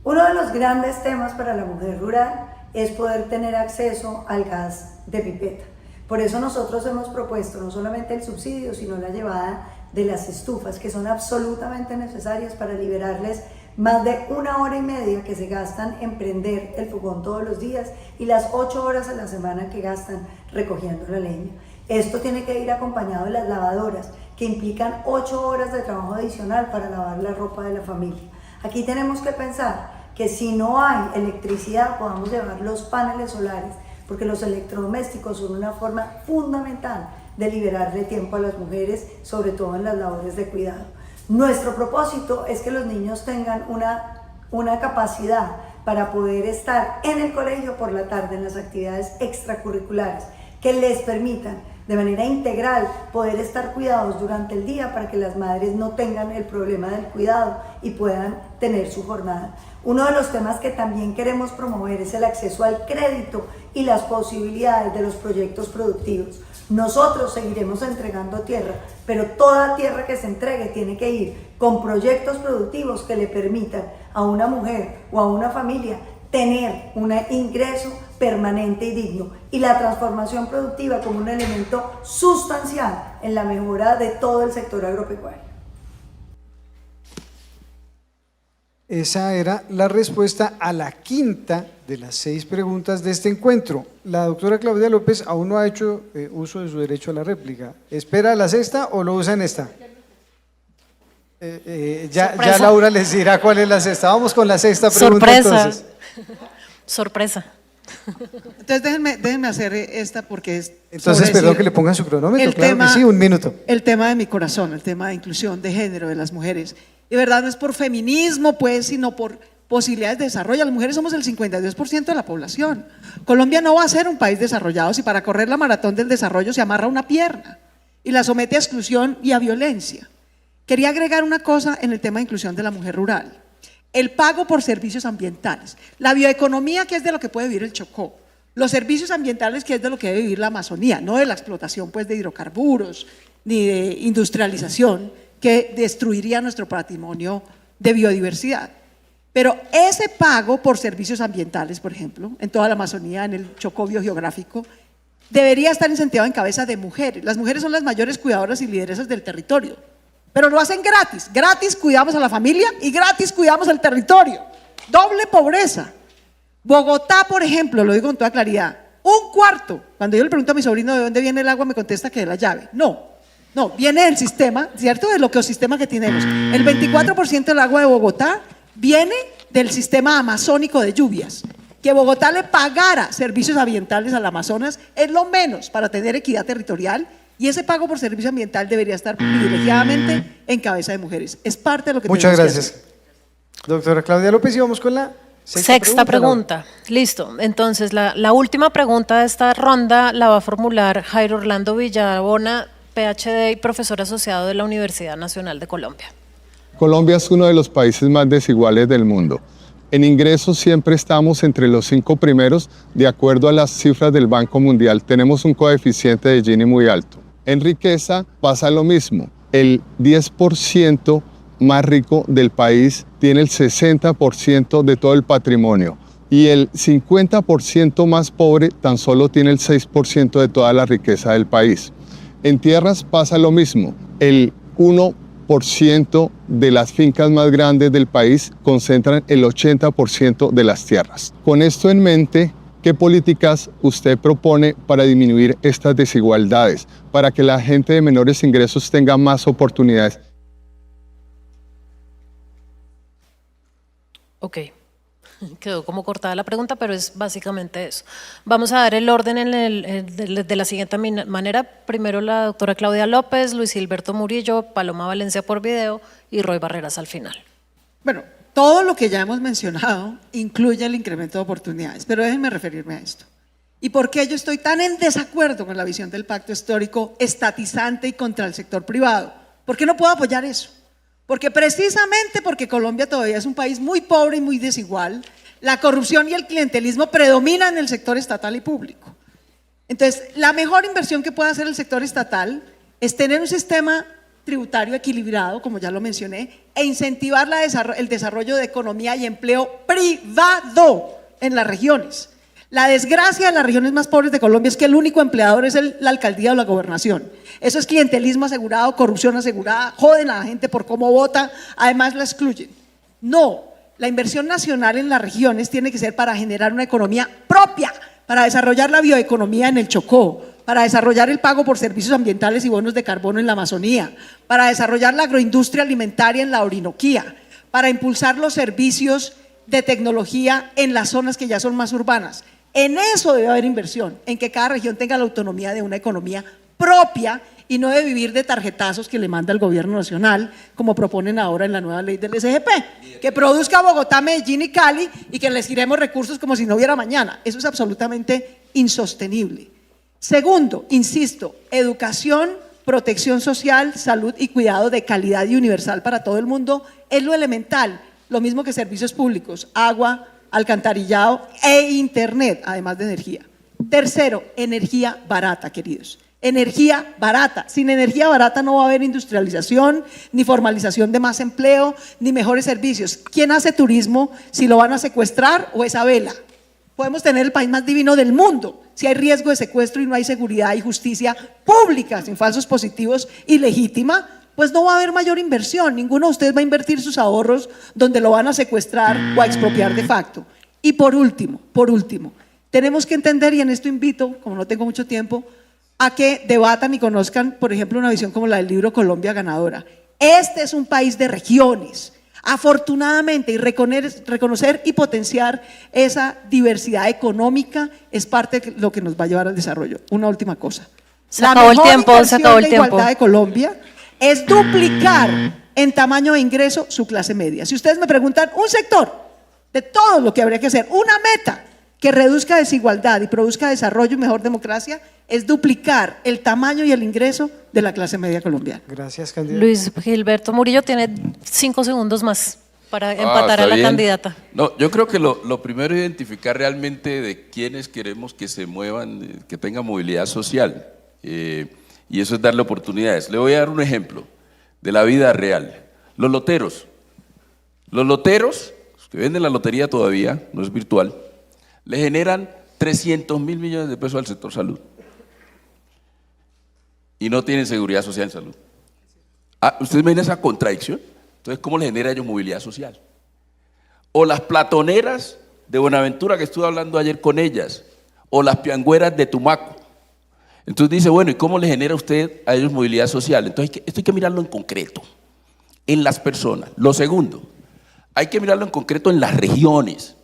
Uno de los grandes temas para la mujer rural es poder tener acceso al gas de pipeta. Por eso nosotros hemos propuesto no solamente el subsidio, sino la llevada de las estufas, que son absolutamente necesarias para liberarles más de 1 hora y media que se gastan en prender el fogón todos los días y las 8 horas a la semana que gastan recogiendo la leña. Esto tiene que ir acompañado de las lavadoras, que implican 8 horas de trabajo adicional para lavar la ropa de la familia. Aquí tenemos que pensar que si no hay electricidad podamos llevar los paneles solares, porque los electrodomésticos son una forma fundamental de liberarle tiempo a las mujeres, sobre todo en las labores de cuidado. Nuestro propósito es que los niños tengan una capacidad para poder estar en el colegio por la tarde en las actividades extracurriculares que les permitan de manera integral poder estar cuidados durante el día para que las madres no tengan el problema del cuidado y puedan tener su jornada. Uno de los temas que también queremos promover es el acceso al crédito y las posibilidades de los proyectos productivos. Nosotros seguiremos entregando tierra, pero toda tierra que se entregue tiene que ir con proyectos productivos que le permitan a una mujer o a una familia tener un ingreso permanente y digno, y la transformación productiva como un elemento sustancial en la mejora de todo el sector agropecuario. Esa era la respuesta a la quinta de las 6 preguntas de este encuentro. La doctora Claudia López aún no ha hecho uso de su derecho a la réplica. ¿Espera la sexta o lo usa en esta? Ya Laura les dirá cuál es la sexta. Vamos con la sexta pregunta. Sorpresa. Entonces. Sorpresa. Entonces déjenme hacer esta porque es… Entonces, perdón que le pongan su cronómetro, claro que sí, 1 minuto. El tema de mi corazón, el tema de inclusión de género de las mujeres. De verdad no es por feminismo, pues, sino por posibilidades de desarrollo. Las mujeres somos el 52% de la población. Colombia no va a ser un país desarrollado si para correr la maratón del desarrollo se amarra una pierna y la somete a exclusión y a violencia. Quería agregar una cosa en el tema de inclusión de la mujer rural. El pago por servicios ambientales, la bioeconomía, que es de lo que puede vivir el Chocó, los servicios ambientales, que es de lo que debe vivir la Amazonía, no de la explotación pues de hidrocarburos ni de industrialización que destruiría nuestro patrimonio de biodiversidad. Pero ese pago por servicios ambientales, por ejemplo, en toda la Amazonía, en el Chocó biogeográfico, debería estar incentivado en cabeza de mujeres. Las mujeres son las mayores cuidadoras y lideresas del territorio, pero lo hacen gratis. Gratis cuidamos a la familia y gratis cuidamos el territorio. Doble pobreza. Bogotá, por ejemplo, lo digo con toda claridad, 1/4. Cuando yo le pregunto a mi sobrino de dónde viene el agua, me contesta que de la llave. No, viene del sistema, ¿cierto? Del ecosistema que tenemos. El 24% del agua de Bogotá viene del sistema amazónico de lluvias. Que Bogotá le pagara servicios ambientales al Amazonas es lo menos para tener equidad territorial, y ese pago por servicio ambiental debería estar privilegiadamente en cabeza de mujeres. Es parte de lo que Muchas tenemos gracias. que hacer. Doctora Claudia López, y vamos con la Sexta pregunta. Listo. Entonces, la última pregunta de esta ronda la va a formular Jairo Orlando Villabona, PhD y profesor asociado de la Universidad Nacional de Colombia. Colombia es uno de los países más desiguales del mundo. En ingresos siempre estamos entre los 5 primeros, de acuerdo a las cifras del Banco Mundial. Tenemos un coeficiente de Gini muy alto. En riqueza pasa lo mismo. El 10% más rico del país tiene el 60% de todo el patrimonio y el 50% más pobre tan solo tiene el 6% de toda la riqueza del país. En tierras pasa lo mismo. El 1 80% de las fincas más grandes del país concentran el 80% de las tierras. Con esto en mente, ¿qué políticas usted propone para disminuir estas desigualdades, para que la gente de menores ingresos tenga más oportunidades? Ok, quedó como cortada la pregunta, pero es básicamente eso. Vamos a dar el orden de la siguiente manera. Primero la doctora Claudia López, Luis Gilberto Murillo, Paloma Valencia por video y Roy Barreras al final. Bueno, todo lo que ya hemos mencionado incluye el incremento de oportunidades, pero déjenme referirme a esto. ¿Y por qué yo estoy tan en desacuerdo con la visión del pacto histórico estatizante y contra el sector privado? ¿Por qué no puedo apoyar eso? Porque precisamente porque Colombia todavía es un país muy pobre y muy desigual, la corrupción y el clientelismo predominan en el sector estatal y público. Entonces, la mejor inversión que puede hacer el sector estatal es tener un sistema tributario equilibrado, como ya lo mencioné, e incentivar el desarrollo de economía y empleo privado en las regiones. La desgracia de las regiones más pobres de Colombia es que el único empleador es la alcaldía o la gobernación. Eso es clientelismo asegurado, corrupción asegurada, joden a la gente por cómo vota, además la excluyen. No, la inversión nacional en las regiones tiene que ser para generar una economía propia, para desarrollar la bioeconomía en el Chocó, para desarrollar el pago por servicios ambientales y bonos de carbono en la Amazonía, para desarrollar la agroindustria alimentaria en la Orinoquía, para impulsar los servicios de tecnología en las zonas que ya son más urbanas. En eso debe haber inversión, en que cada región tenga la autonomía de una economía propia y no de vivir de tarjetazos que le manda el gobierno nacional, como proponen ahora en la nueva ley del SGP, que produzca Bogotá, Medellín y Cali y que les giremos recursos como si no hubiera mañana. Eso es absolutamente insostenible. Segundo, insisto, educación, protección social, salud y cuidado de calidad y universal para todo el mundo es lo elemental, lo mismo que servicios públicos, agua, alcantarillado e internet, además de energía. Tercero, energía barata, queridos. Energía barata. Sin energía barata no va a haber industrialización, ni formalización de más empleo, ni mejores servicios. ¿Quién hace turismo si lo van a secuestrar o es a vela? Podemos tener el país más divino del mundo si hay riesgo de secuestro y no hay seguridad y justicia pública, sin falsos positivos y legítima, pues no va a haber mayor inversión. Ninguno de ustedes va a invertir sus ahorros donde lo van a secuestrar o a expropiar de facto. Y por último, tenemos que entender, y en esto invito, como no tengo mucho tiempo, a que debatan y conozcan, por ejemplo, una visión como la del libro Colombia Ganadora. Este es un país de regiones. Afortunadamente, y reconocer y potenciar esa diversidad económica es parte de lo que nos va a llevar al desarrollo. Una última cosa. Se acabó el tiempo. La igualdad de Colombia es duplicar en tamaño e ingreso su clase media. Si ustedes me preguntan un sector de todo lo que habría que hacer, una meta que reduzca desigualdad y produzca desarrollo y mejor democracia, es duplicar el tamaño y el ingreso de la clase media colombiana. Gracias, candidata. Luis Gilberto Murillo tiene 5 segundos más para empatar a la candidata. No, yo creo que lo primero es identificar realmente de quiénes queremos que se muevan, que tengan movilidad social. Y eso es darle oportunidades. Le voy a dar un ejemplo de la vida real. Los loteros, los que venden la lotería todavía, no es virtual, le generan 300.000 millones de pesos al sector salud y no tienen seguridad social en salud. ¿Ustedes ven esa contradicción? Entonces, ¿cómo le genera a ellos movilidad social? O las platoneras de Buenaventura, que estuve hablando ayer con ellas, o las piangüeras de Tumaco. Entonces dice, bueno, ¿y cómo le genera a usted a ellos movilidad social? Entonces esto hay que mirarlo en concreto, en las personas. Lo segundo, hay que mirarlo en concreto en las regiones,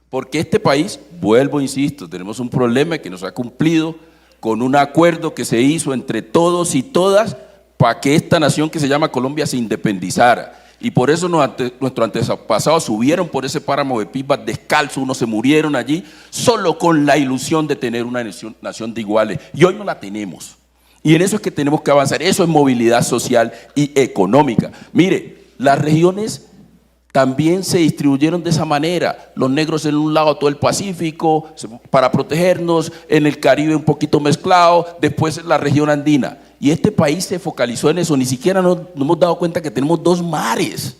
porque este país, vuelvo, insisto, tenemos un problema que nos ha cumplido con un acuerdo que se hizo entre todos y todas para que esta nación que se llama Colombia se independizara. Y por eso nuestros antepasados subieron por ese páramo de Pipas descalzos, unos se murieron allí, solo con la ilusión de tener una nación de iguales. Y hoy no la tenemos. Y en eso es que tenemos que avanzar. Eso es movilidad social y económica. Mire, las regiones también se distribuyeron de esa manera. Los negros en un lado, todo el Pacífico, para protegernos, en el Caribe un poquito mezclado, después en la región andina. Y este país se focalizó en eso, ni siquiera nos hemos dado cuenta que tenemos 2 mares,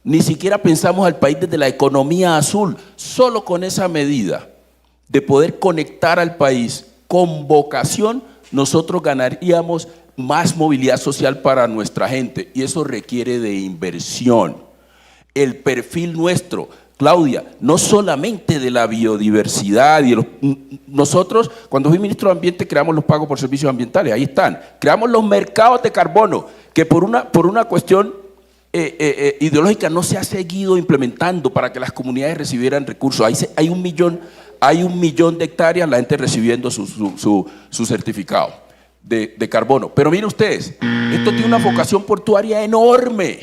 ni siquiera pensamos al país desde la economía azul. Solo con esa medida de poder conectar al país con vocación, nosotros ganaríamos más movilidad social para nuestra gente y eso requiere de inversión. El perfil nuestro, Claudia, no solamente de la biodiversidad, nosotros cuando fui ministro de Ambiente creamos los pagos por servicios ambientales, ahí están, creamos los mercados de carbono, que por una cuestión ideológica no se ha seguido implementando para que las comunidades recibieran recursos. Hay 1 millón de hectáreas, la gente recibiendo su certificado de carbono. Pero miren ustedes, esto tiene una vocación portuaria enorme,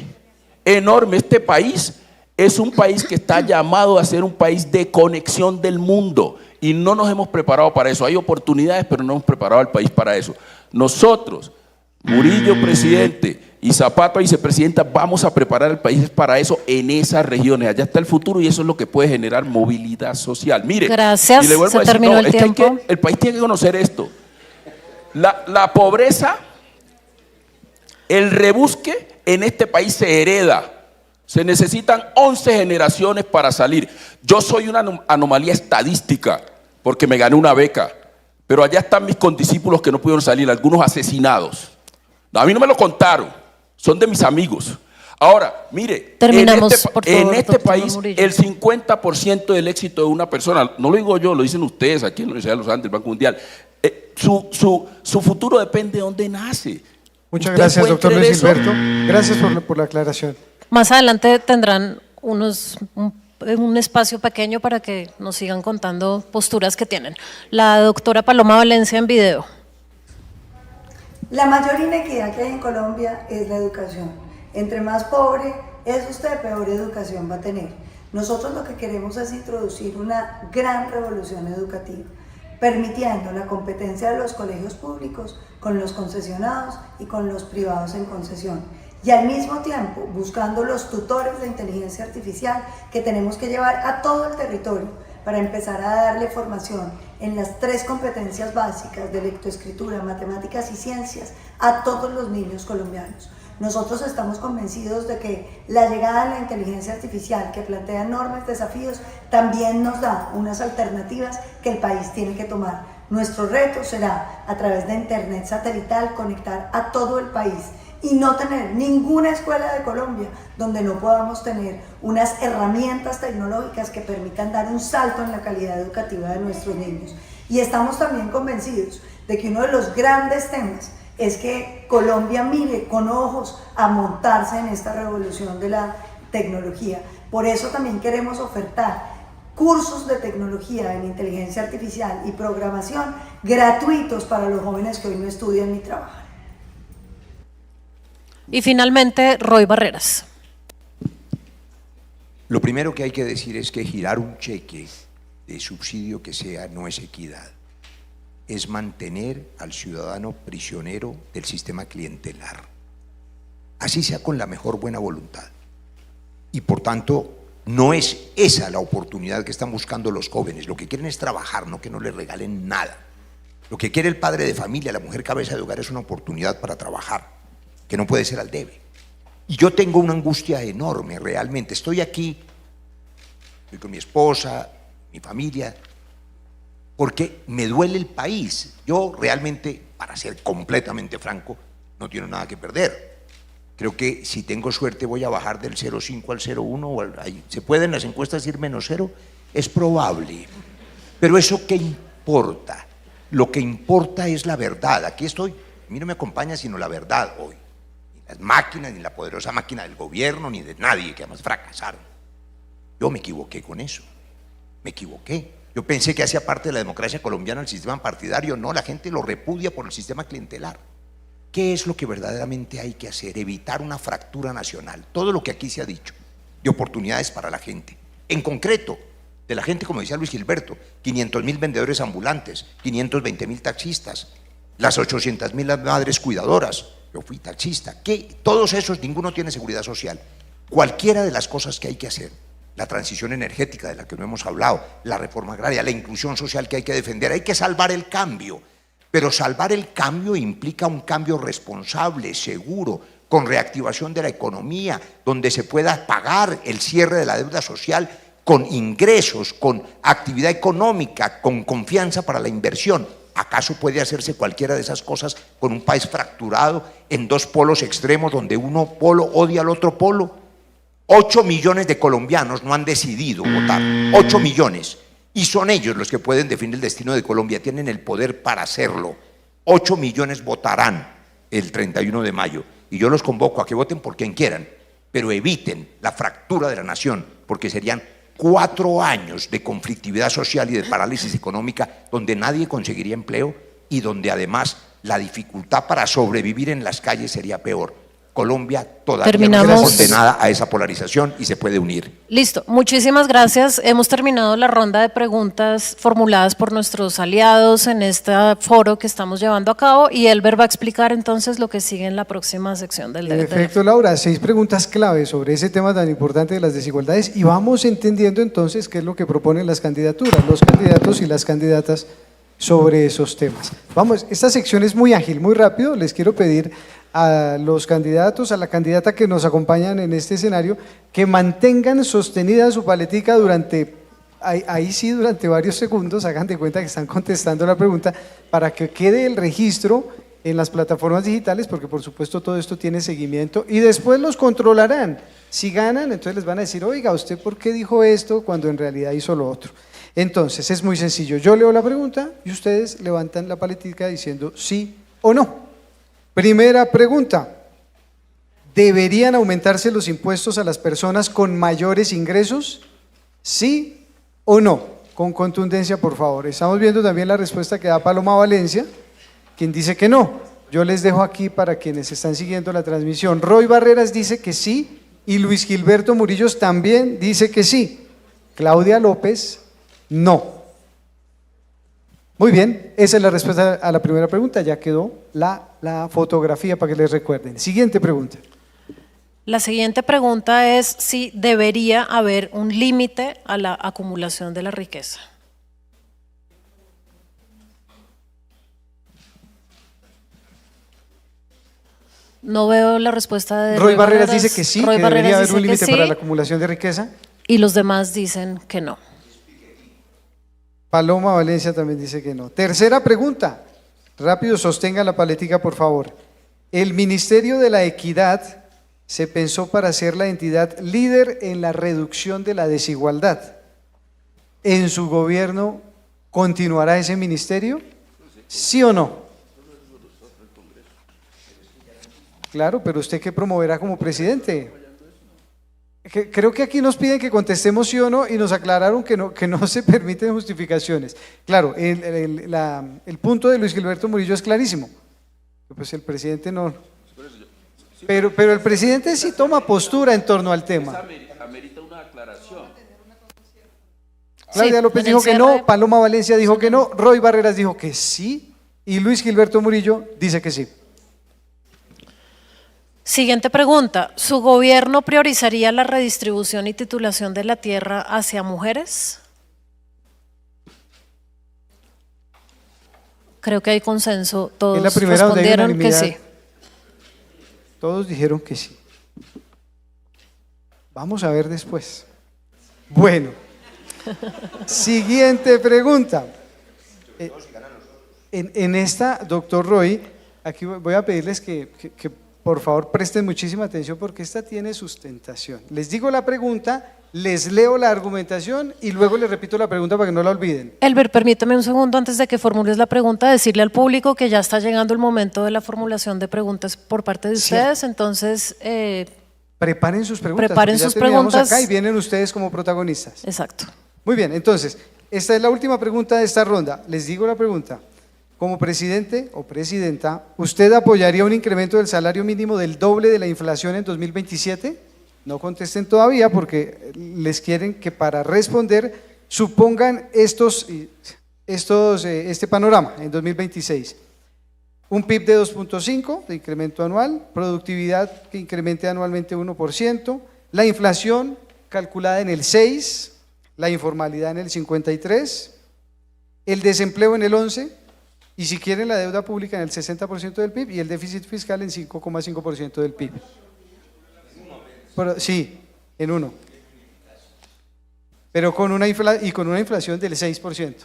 enorme. Este país es un país que está llamado a ser un país de conexión del mundo y no nos hemos preparado para eso. Hay oportunidades, pero no hemos preparado al país para eso. Nosotros, Murillo presidente y Zapata vicepresidenta, vamos a preparar al país para eso en esas regiones. Allá está el futuro y eso es lo que puede generar movilidad social. Mire, gracias, y le vuelvo a decir, terminó el tiempo. el país tiene que conocer esto. La pobreza, el rebusque en este país se hereda. Se necesitan 11 generaciones para salir. Yo soy una anomalía estadística porque me gané una beca, pero allá están mis condiscípulos que no pudieron salir, algunos asesinados. A mí no me lo contaron, son de mis amigos. Ahora, mire, terminamos, en este país Murillo. el 50% del éxito de una persona, no lo digo yo, lo dicen ustedes aquí en la Universidad de los Andes, el Banco Mundial, su futuro depende de dónde nace. Muchas ¿Usted gracias, puede doctor creer Luis eso? Gilberto. Gracias por la aclaración. Más adelante tendrán un espacio pequeño para que nos sigan contando posturas que tienen. La doctora Paloma Valencia en video. La mayor inequidad que hay en Colombia es la educación. Entre más pobre es usted, peor educación va a tener. Nosotros lo que queremos es introducir una gran revolución educativa, permitiendo la competencia de los colegios públicos con los concesionados y con los privados en concesión. Y al mismo tiempo buscando los tutores de inteligencia artificial que tenemos que llevar a todo el territorio para empezar a darle formación en las 3 competencias básicas de lectoescritura, matemáticas y ciencias a todos los niños colombianos. Nosotros estamos convencidos de que la llegada de la inteligencia artificial, que plantea enormes desafíos, también nos da unas alternativas que el país tiene que tomar. Nuestro reto será, a través de internet satelital, conectar a todo el país y no tener ninguna escuela de Colombia donde no podamos tener unas herramientas tecnológicas que permitan dar un salto en la calidad educativa de nuestros niños. Y estamos también convencidos de que uno de los grandes temas es que Colombia mire con ojos a montarse en esta revolución de la tecnología. Por eso también queremos ofertar cursos de tecnología en inteligencia artificial y programación gratuitos para los jóvenes que hoy no estudian ni trabajan. Y finalmente, Roy Barreras. Lo primero que hay que decir es que girar un cheque de subsidio que sea no es equidad. Es mantener al ciudadano prisionero del sistema clientelar. Así sea con la mejor buena voluntad. Y por tanto, no es esa la oportunidad que están buscando los jóvenes. Lo que quieren es trabajar, no que no les regalen nada. Lo que quiere el padre de familia, la mujer cabeza de hogar, es una oportunidad para trabajar, que no puede ser al debe. Y yo tengo una angustia enorme, realmente. Estoy aquí, estoy con mi esposa, mi familia, porque me duele el país. Yo realmente, para ser completamente franco, no tengo nada que perder. Creo que si tengo suerte voy a bajar del 0,5 al 0,1. ¿Se puede en las encuestas ir -0? Es probable. Pero ¿eso qué importa? Lo que importa es la verdad. Aquí estoy, a mí no me acompaña sino la verdad hoy. Ni las máquinas, ni la poderosa máquina del gobierno, ni de nadie, que además fracasaron. Yo me equivoqué con eso. Me equivoqué. Yo pensé que hacía parte de la democracia colombiana el sistema partidario. No, la gente lo repudia por el sistema clientelar. ¿Qué es lo que verdaderamente hay que hacer? Evitar una fractura nacional. Todo lo que aquí se ha dicho, de oportunidades para la gente. En concreto, de la gente, como decía Luis Gilberto, 500.000 vendedores ambulantes, 520.000 taxistas, las 800.000 madres cuidadoras. Yo fui taxista. ¿Qué? Todos esos, ninguno tiene seguridad social. Cualquiera de las cosas que hay que hacer, la transición energética de la que no hemos hablado, la reforma agraria, la inclusión social que hay que defender, hay que salvar el cambio. Pero salvar el cambio implica un cambio responsable, seguro, con reactivación de la economía, donde se pueda pagar el cierre de la deuda social con ingresos, con actividad económica, con confianza para la inversión. ¿Acaso puede hacerse cualquiera de esas cosas con un país fracturado en dos polos extremos donde uno polo odia al otro polo? 8 millones de colombianos no han decidido votar, 8 millones, y son ellos los que pueden definir el destino de Colombia, tienen el poder para hacerlo. 8 millones votarán el 31 de mayo, y yo los convoco a que voten por quien quieran, pero eviten la fractura de la nación, porque serían 4 años de conflictividad social y de parálisis económica donde nadie conseguiría empleo y donde además la dificultad para sobrevivir en las calles sería peor. Colombia todavía no está condenada a esa polarización y se puede unir. Listo, muchísimas gracias. Hemos terminado la ronda de preguntas formuladas por nuestros aliados en este foro que estamos llevando a cabo y Elber va a explicar entonces lo que sigue en la próxima sección del debate. Perfecto, Laura, 6 preguntas clave sobre ese tema tan importante de las desigualdades y vamos entendiendo entonces qué es lo que proponen las candidaturas, los candidatos y las candidatas sobre esos temas. Vamos, esta sección es muy ágil, muy rápido, les quiero pedir a los candidatos, a la candidata que nos acompañan en este escenario, que mantengan sostenida su paletica durante, ahí sí, durante varios segundos, hagan de cuenta que están contestando la pregunta, para que quede el registro en las plataformas digitales, porque por supuesto todo esto tiene seguimiento, y después los controlarán. Si ganan, entonces les van a decir, oiga, ¿usted por qué dijo esto cuando en realidad hizo lo otro? Entonces, es muy sencillo, yo leo la pregunta y ustedes levantan la paletica diciendo sí o no. Primera pregunta, ¿deberían aumentarse los impuestos a las personas con mayores ingresos? ¿Sí o no? Con contundencia, por favor. Estamos viendo también la respuesta que da Paloma Valencia, quien dice que no. Yo les dejo aquí para quienes están siguiendo la transmisión. Roy Barreras dice que sí y Luis Gilberto Murillos también dice que sí. Claudia López, no. Muy bien, esa es la respuesta a la primera pregunta, ya quedó la fotografía para que les recuerden. Siguiente pregunta. La siguiente pregunta es si debería haber un límite a la acumulación de la riqueza. No veo la respuesta de Roy Barreras dice que sí, Roy que Barreras debería haber dice un límite que para sí, la acumulación de riqueza. y los demás dicen que no. Paloma Valencia también dice que no. Tercera pregunta. Rápido, sostenga la paletica, por favor. El Ministerio de la Equidad se pensó para ser la entidad líder en la reducción de la desigualdad. ¿En su gobierno continuará ese ministerio? ¿Sí o no? Claro, pero ¿usted qué promoverá como presidente? Creo que aquí nos piden que contestemos sí o no y nos aclararon que no se permiten justificaciones. Claro, el punto de Luis Gilberto Murillo es clarísimo. Pues el presidente no. Pero el presidente sí toma postura en torno al tema. Amerita una aclaración. Claudia López dijo que no, Paloma Valencia dijo que no, Roy Barreras dijo que sí y Luis Gilberto Murillo dice que sí. Siguiente pregunta, ¿su gobierno priorizaría la redistribución y titulación de la tierra hacia mujeres? Creo que hay consenso, todos respondieron que sí. Todos dijeron que sí. Vamos a ver después. Bueno, siguiente pregunta. En esta, doctor Roy, aquí voy a pedirles que por favor presten muchísima atención porque esta tiene sustentación. Les digo la pregunta, les leo la argumentación y luego les repito la pregunta para que no la olviden. Elber, permítame un segundo antes de que formules la pregunta, decirle al público que ya está llegando el momento de la formulación de preguntas por parte de ustedes, entonces… preparen sus preguntas. Preparen sus preguntas. Acá y vienen ustedes como protagonistas. Exacto. Muy bien, entonces, esta es la última pregunta de esta ronda. Les digo la pregunta. Como presidente o presidenta, ¿usted apoyaría un incremento del salario mínimo del doble de la inflación en 2027? No contesten todavía porque les quieren que para responder supongan este panorama en 2026. Un PIB de 2.5 de incremento anual, productividad que incremente anualmente 1%, la inflación calculada en el 6%, la informalidad en el 53%, el desempleo en el 11%, y si quieren la deuda pública en el 60% del PIB y el déficit fiscal en 5,5% del PIB. Pero, sí, en uno. Pero con una inflación del 6%.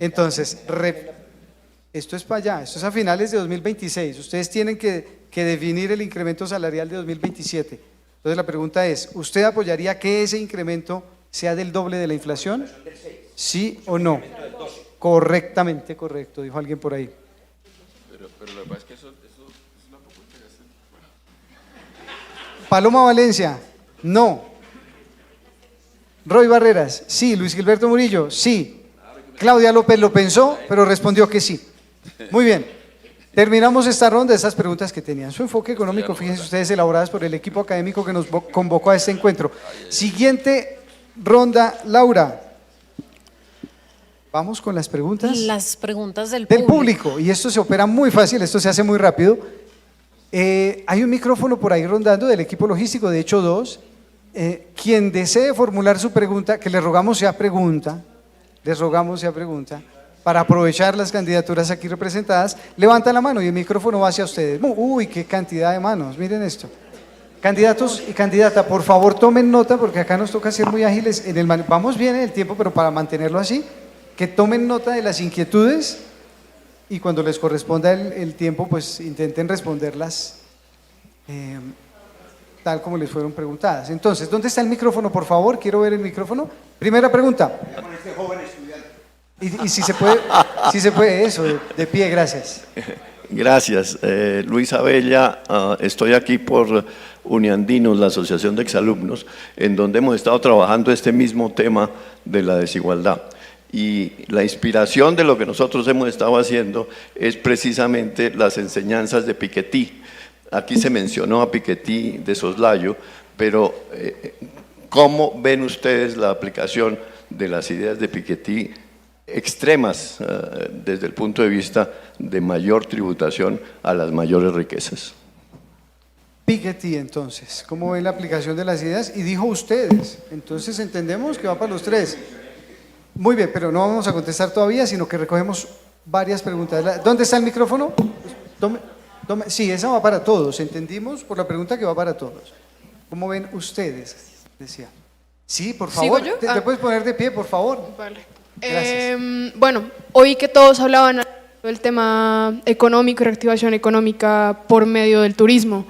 Entonces, esto es para allá, esto es a finales de 2026. Ustedes tienen que definir el incremento salarial de 2027. Entonces la pregunta es, ¿usted apoyaría que ese incremento sea del doble de la inflación? ¿Sí o no? Correctamente, correcto, dijo alguien por ahí. Pero lo que pasa es que eso es la propuesta que hacen. Paloma Valencia, no. Roy Barreras, sí. Luis Gilberto Murillo, sí. Claudia López lo pensó, pero respondió que sí. Muy bien. Terminamos esta ronda de estas preguntas que tenían su enfoque económico, fíjense ustedes, elaboradas por el equipo académico que nos convocó a este encuentro. Siguiente ronda, Laura. Vamos con las preguntas. Las preguntas del público. Y esto se opera muy fácil, esto se hace muy rápido. Hay un micrófono por ahí rondando del equipo logístico, de hecho 2. Quien desee formular su pregunta, que le rogamos sea pregunta, para aprovechar las candidaturas aquí representadas, levanta la mano y el micrófono va hacia ustedes. Uy, qué cantidad de manos, miren esto. Candidatos y candidata, por favor tomen nota, porque acá nos toca ser muy ágiles en el vamos bien en el tiempo, pero para mantenerlo así, que tomen nota de las inquietudes y cuando les corresponda el tiempo, pues intenten responderlas tal como les fueron preguntadas. Entonces, ¿dónde está el micrófono, por favor? Quiero ver el micrófono. Primera pregunta. Y si se puede eso, de pie, gracias. Gracias. Luis Abella, estoy aquí por Uniandinos, la Asociación de Exalumnos, en donde hemos estado trabajando este mismo tema de la desigualdad. Y la inspiración de lo que nosotros hemos estado haciendo es precisamente las enseñanzas de Piketty. Aquí se mencionó a Piketty de soslayo, pero ¿cómo ven ustedes la aplicación de las ideas de Piketty extremas desde el punto de vista de mayor tributación a las mayores riquezas? Piketty, entonces, ¿cómo ven la aplicación de las ideas? Y dijo ustedes, entonces entendemos que va para los tres. Muy bien, pero no vamos a contestar todavía, sino que recogemos varias preguntas. ¿Dónde está el micrófono? Sí, esa va para todos, entendimos por la pregunta que va para todos. ¿Cómo ven ustedes? Decía. Sí, por favor. ¿Sigo yo? ¿Te puedes poner de pie, por favor? Vale. Gracias. Bueno, oí que todos hablaban del tema económico y reactivación económica por medio del turismo.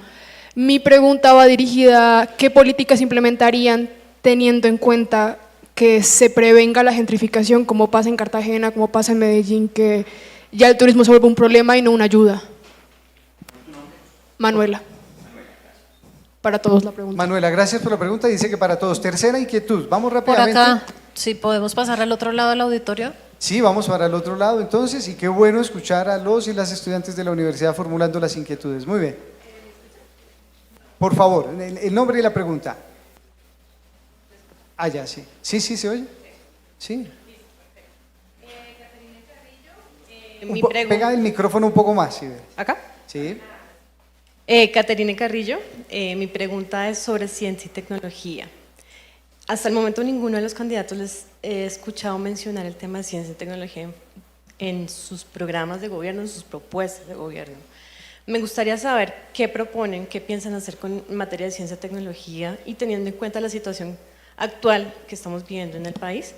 Mi pregunta va dirigida a ¿qué políticas implementarían teniendo en cuenta que se prevenga la gentrificación, como pasa en Cartagena, como pasa en Medellín, que ya el turismo se vuelve un problema y no una ayuda? Manuela. Para todos la pregunta. Manuela, gracias por la pregunta. Dice que para todos. Tercera inquietud. Vamos rápidamente. Por acá, si podemos pasar al otro lado del auditorio. Sí, vamos para el otro lado entonces. Y qué bueno escuchar a los y las estudiantes de la universidad formulando las inquietudes. Muy bien. Por favor, el nombre y la pregunta. Ah, ya, sí. Sí, ¿se oye? Sí. Pega el micrófono un poco más. ¿Sí? ¿Acá? Sí. Caterine Carrillo, mi pregunta es sobre ciencia y tecnología. Hasta el momento ninguno de los candidatos les he escuchado mencionar el tema de ciencia y tecnología en sus programas de gobierno, en sus propuestas de gobierno. Me gustaría saber qué proponen, qué piensan hacer en materia de ciencia y tecnología y teniendo en cuenta la situación actual que estamos viviendo en el país,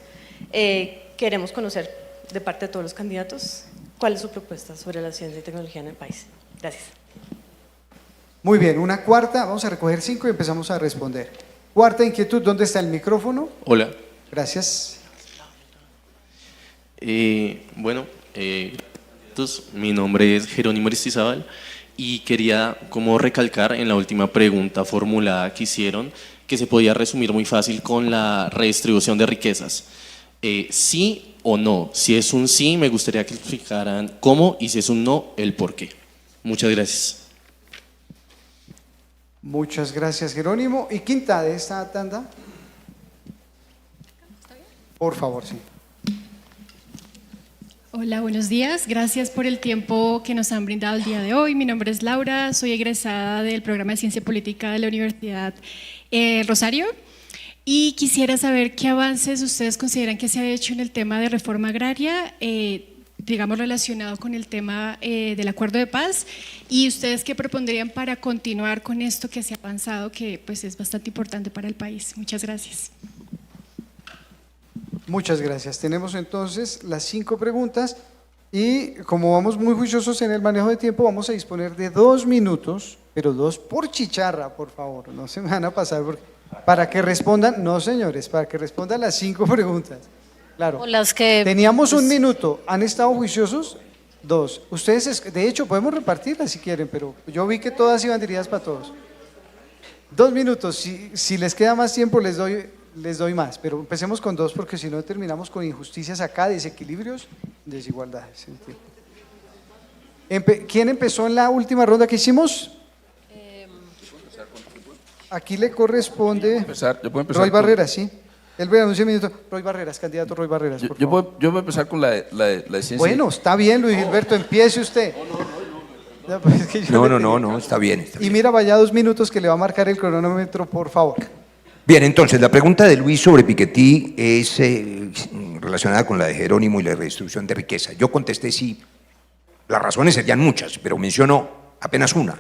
queremos conocer de parte de todos los candidatos cuál es su propuesta sobre la ciencia y tecnología en el país. Gracias. Muy bien, una cuarta, vamos a recoger 5 y empezamos a responder. Cuarta inquietud, ¿dónde está el micrófono? Hola. Gracias. Bueno, mi nombre es Jerónimo Aristizábal y quería como recalcar en la última pregunta formulada que hicieron que se podía resumir muy fácil con la redistribución de riquezas. ¿Sí o no? Si es un sí, me gustaría que explicaran cómo, y si es un no, el por qué. Muchas gracias. Muchas gracias, Jerónimo. ¿Y quinta de esta tanda? Por favor, sí. Hola, buenos días. Gracias por el tiempo que nos han brindado el día de hoy. Mi nombre es Laura, soy egresada del programa de Ciencia Política de la Universidad Rosario y quisiera saber qué avances ustedes consideran que se ha hecho en el tema de reforma agraria, digamos relacionado con el tema del acuerdo de paz, y ustedes qué propondrían para continuar con esto que se ha avanzado, que pues es bastante importante para el país. Muchas gracias. Muchas gracias. Tenemos entonces las 5 preguntas y como vamos muy juiciosos en el manejo de tiempo, vamos a disponer de 2 minutos, pero 2 por chicharra, por favor. No se me van a pasar para que respondan, no señores, para que respondan las 5 preguntas. Claro. O las que, teníamos 1 minuto. ¿Han estado juiciosos? 2. Ustedes, de hecho, podemos repartirlas si quieren, pero yo vi que todas iban dirigidas para todos. 2 minutos. Si les queda más tiempo, les doy más, pero empecemos con 2 porque si no terminamos con injusticias acá, desequilibrios, desigualdades. ¿Quién empezó en la última ronda que hicimos? Aquí le corresponde yo puedo empezar Roy Barreras, sí. Él ve anuncio un minuto. Roy Barreras, candidato Roy Barreras, por favor. Yo voy a empezar con la de ciencia. Bueno, está bien, Luis Gilberto, empiece usted. No, está bien. Y mira, vaya 2 minutos que le va a marcar el cronómetro, por favor. Bien, entonces, la pregunta de Luis sobre Piketty es relacionada con la de Jerónimo y la redistribución de riqueza. Yo contesté sí, las razones serían muchas, pero menciono apenas una,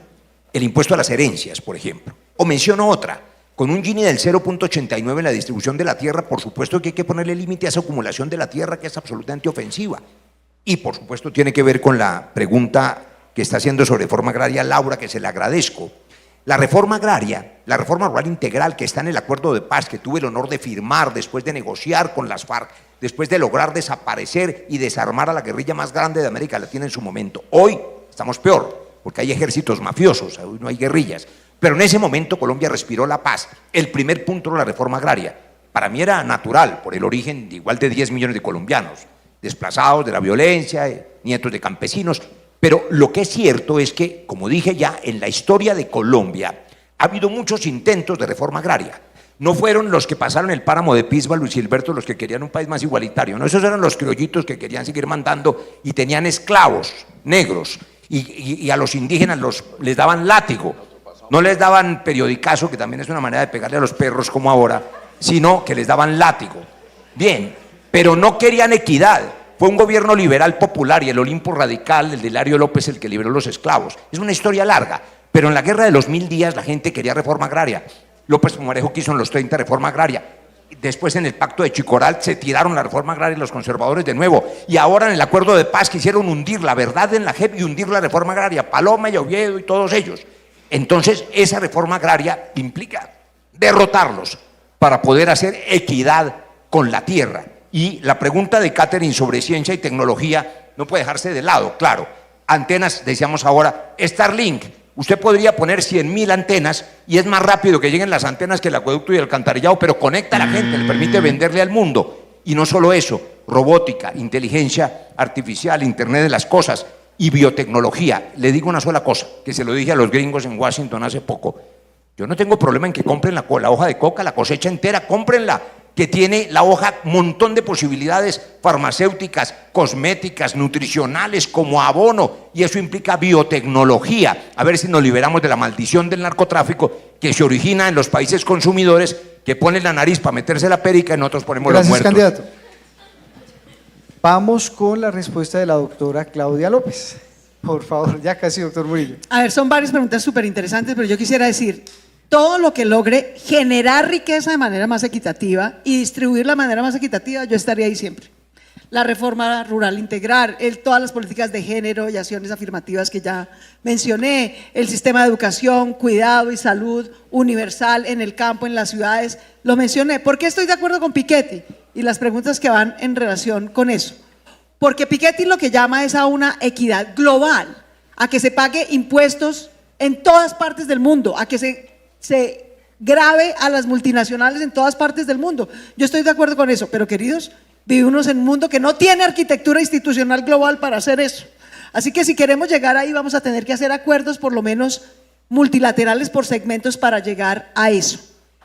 el impuesto a las herencias, por ejemplo. O menciono otra, con un Gini del 0.89 en la distribución de la tierra, por supuesto que hay que ponerle límite a esa acumulación de la tierra que es absolutamente ofensiva. Y por supuesto tiene que ver con la pregunta que está haciendo sobre reforma agraria Laura, que se le agradezco. La reforma agraria, la reforma rural integral que está en el acuerdo de paz que tuve el honor de firmar después de negociar con las FARC, después de lograr desaparecer y desarmar a la guerrilla más grande de América Latina en su momento. Hoy estamos peor, porque hay ejércitos mafiosos, hoy no hay guerrillas. Pero en ese momento Colombia respiró la paz. El primer punto de la reforma agraria, para mí era natural, por el origen de igual de 10 millones de colombianos, desplazados de la violencia, nietos de campesinos. Pero lo que es cierto es que, como dije ya, en la historia de Colombia ha habido muchos intentos de reforma agraria. No fueron los que pasaron el páramo de Pisba, Luis Gilberto, los que querían un país más igualitario, no, esos eran los criollitos que querían seguir mandando y tenían esclavos negros y a los indígenas les daban látigo, no les daban periodicazo, que también es una manera de pegarle a los perros como ahora, sino que les daban látigo. Bien, pero no querían equidad. Fue un gobierno liberal popular y el Olimpo radical, el de Hilario López, el que liberó los esclavos. Es una historia larga, pero en la guerra de los 1000 días la gente quería reforma agraria. López Pumarejo quiso en los 30 reforma agraria. Después en el pacto de Chicoral se tiraron la reforma agraria y los conservadores de nuevo. Y ahora en el acuerdo de paz quisieron hundir la verdad en la JEP y hundir la reforma agraria. Paloma y Oviedo y todos ellos. Entonces esa reforma agraria implica derrotarlos para poder hacer equidad con la tierra. Y la pregunta de Catherine sobre ciencia y tecnología no puede dejarse de lado, claro. Antenas, decíamos ahora, Starlink. Usted podría poner 100.000 antenas y es más rápido que lleguen las antenas que el acueducto y el alcantarillado, pero conecta a la gente, le permite venderle al mundo. Y no solo eso, robótica, inteligencia artificial, Internet de las cosas y biotecnología. Le digo una sola cosa, que se lo dije a los gringos en Washington hace poco. Yo no tengo problema en que compren la hoja de coca, la cosecha entera, cómprenla, que tiene la hoja un montón de posibilidades farmacéuticas, cosméticas, nutricionales, como abono, y eso implica biotecnología. A ver si nos liberamos de la maldición del narcotráfico que se origina en los países consumidores que ponen la nariz para meterse la perica y nosotros ponemos los muertos. Gracias, candidato. Vamos con la respuesta de la doctora Claudia López. Por favor, ya casi, doctor Murillo. A ver, son varias preguntas súper interesantes, pero yo quisiera decir, todo lo que logre generar riqueza de manera más equitativa y distribuirla de manera más equitativa, yo estaría ahí siempre. La reforma rural integral, todas las políticas de género y acciones afirmativas que ya mencioné, el sistema de educación, cuidado y salud universal en el campo, en las ciudades, lo mencioné. ¿Por qué estoy de acuerdo con Piketty? Y las preguntas que van en relación con eso. Porque Piketty lo que llama es a una equidad global, a que se pague impuestos en todas partes del mundo, a que se grave a las multinacionales en todas partes del mundo. Yo estoy de acuerdo con eso, pero queridos, vivimos en un mundo que no tiene arquitectura institucional global para hacer eso. Así que si queremos llegar ahí vamos a tener que hacer acuerdos por lo menos multilaterales por segmentos para llegar a eso.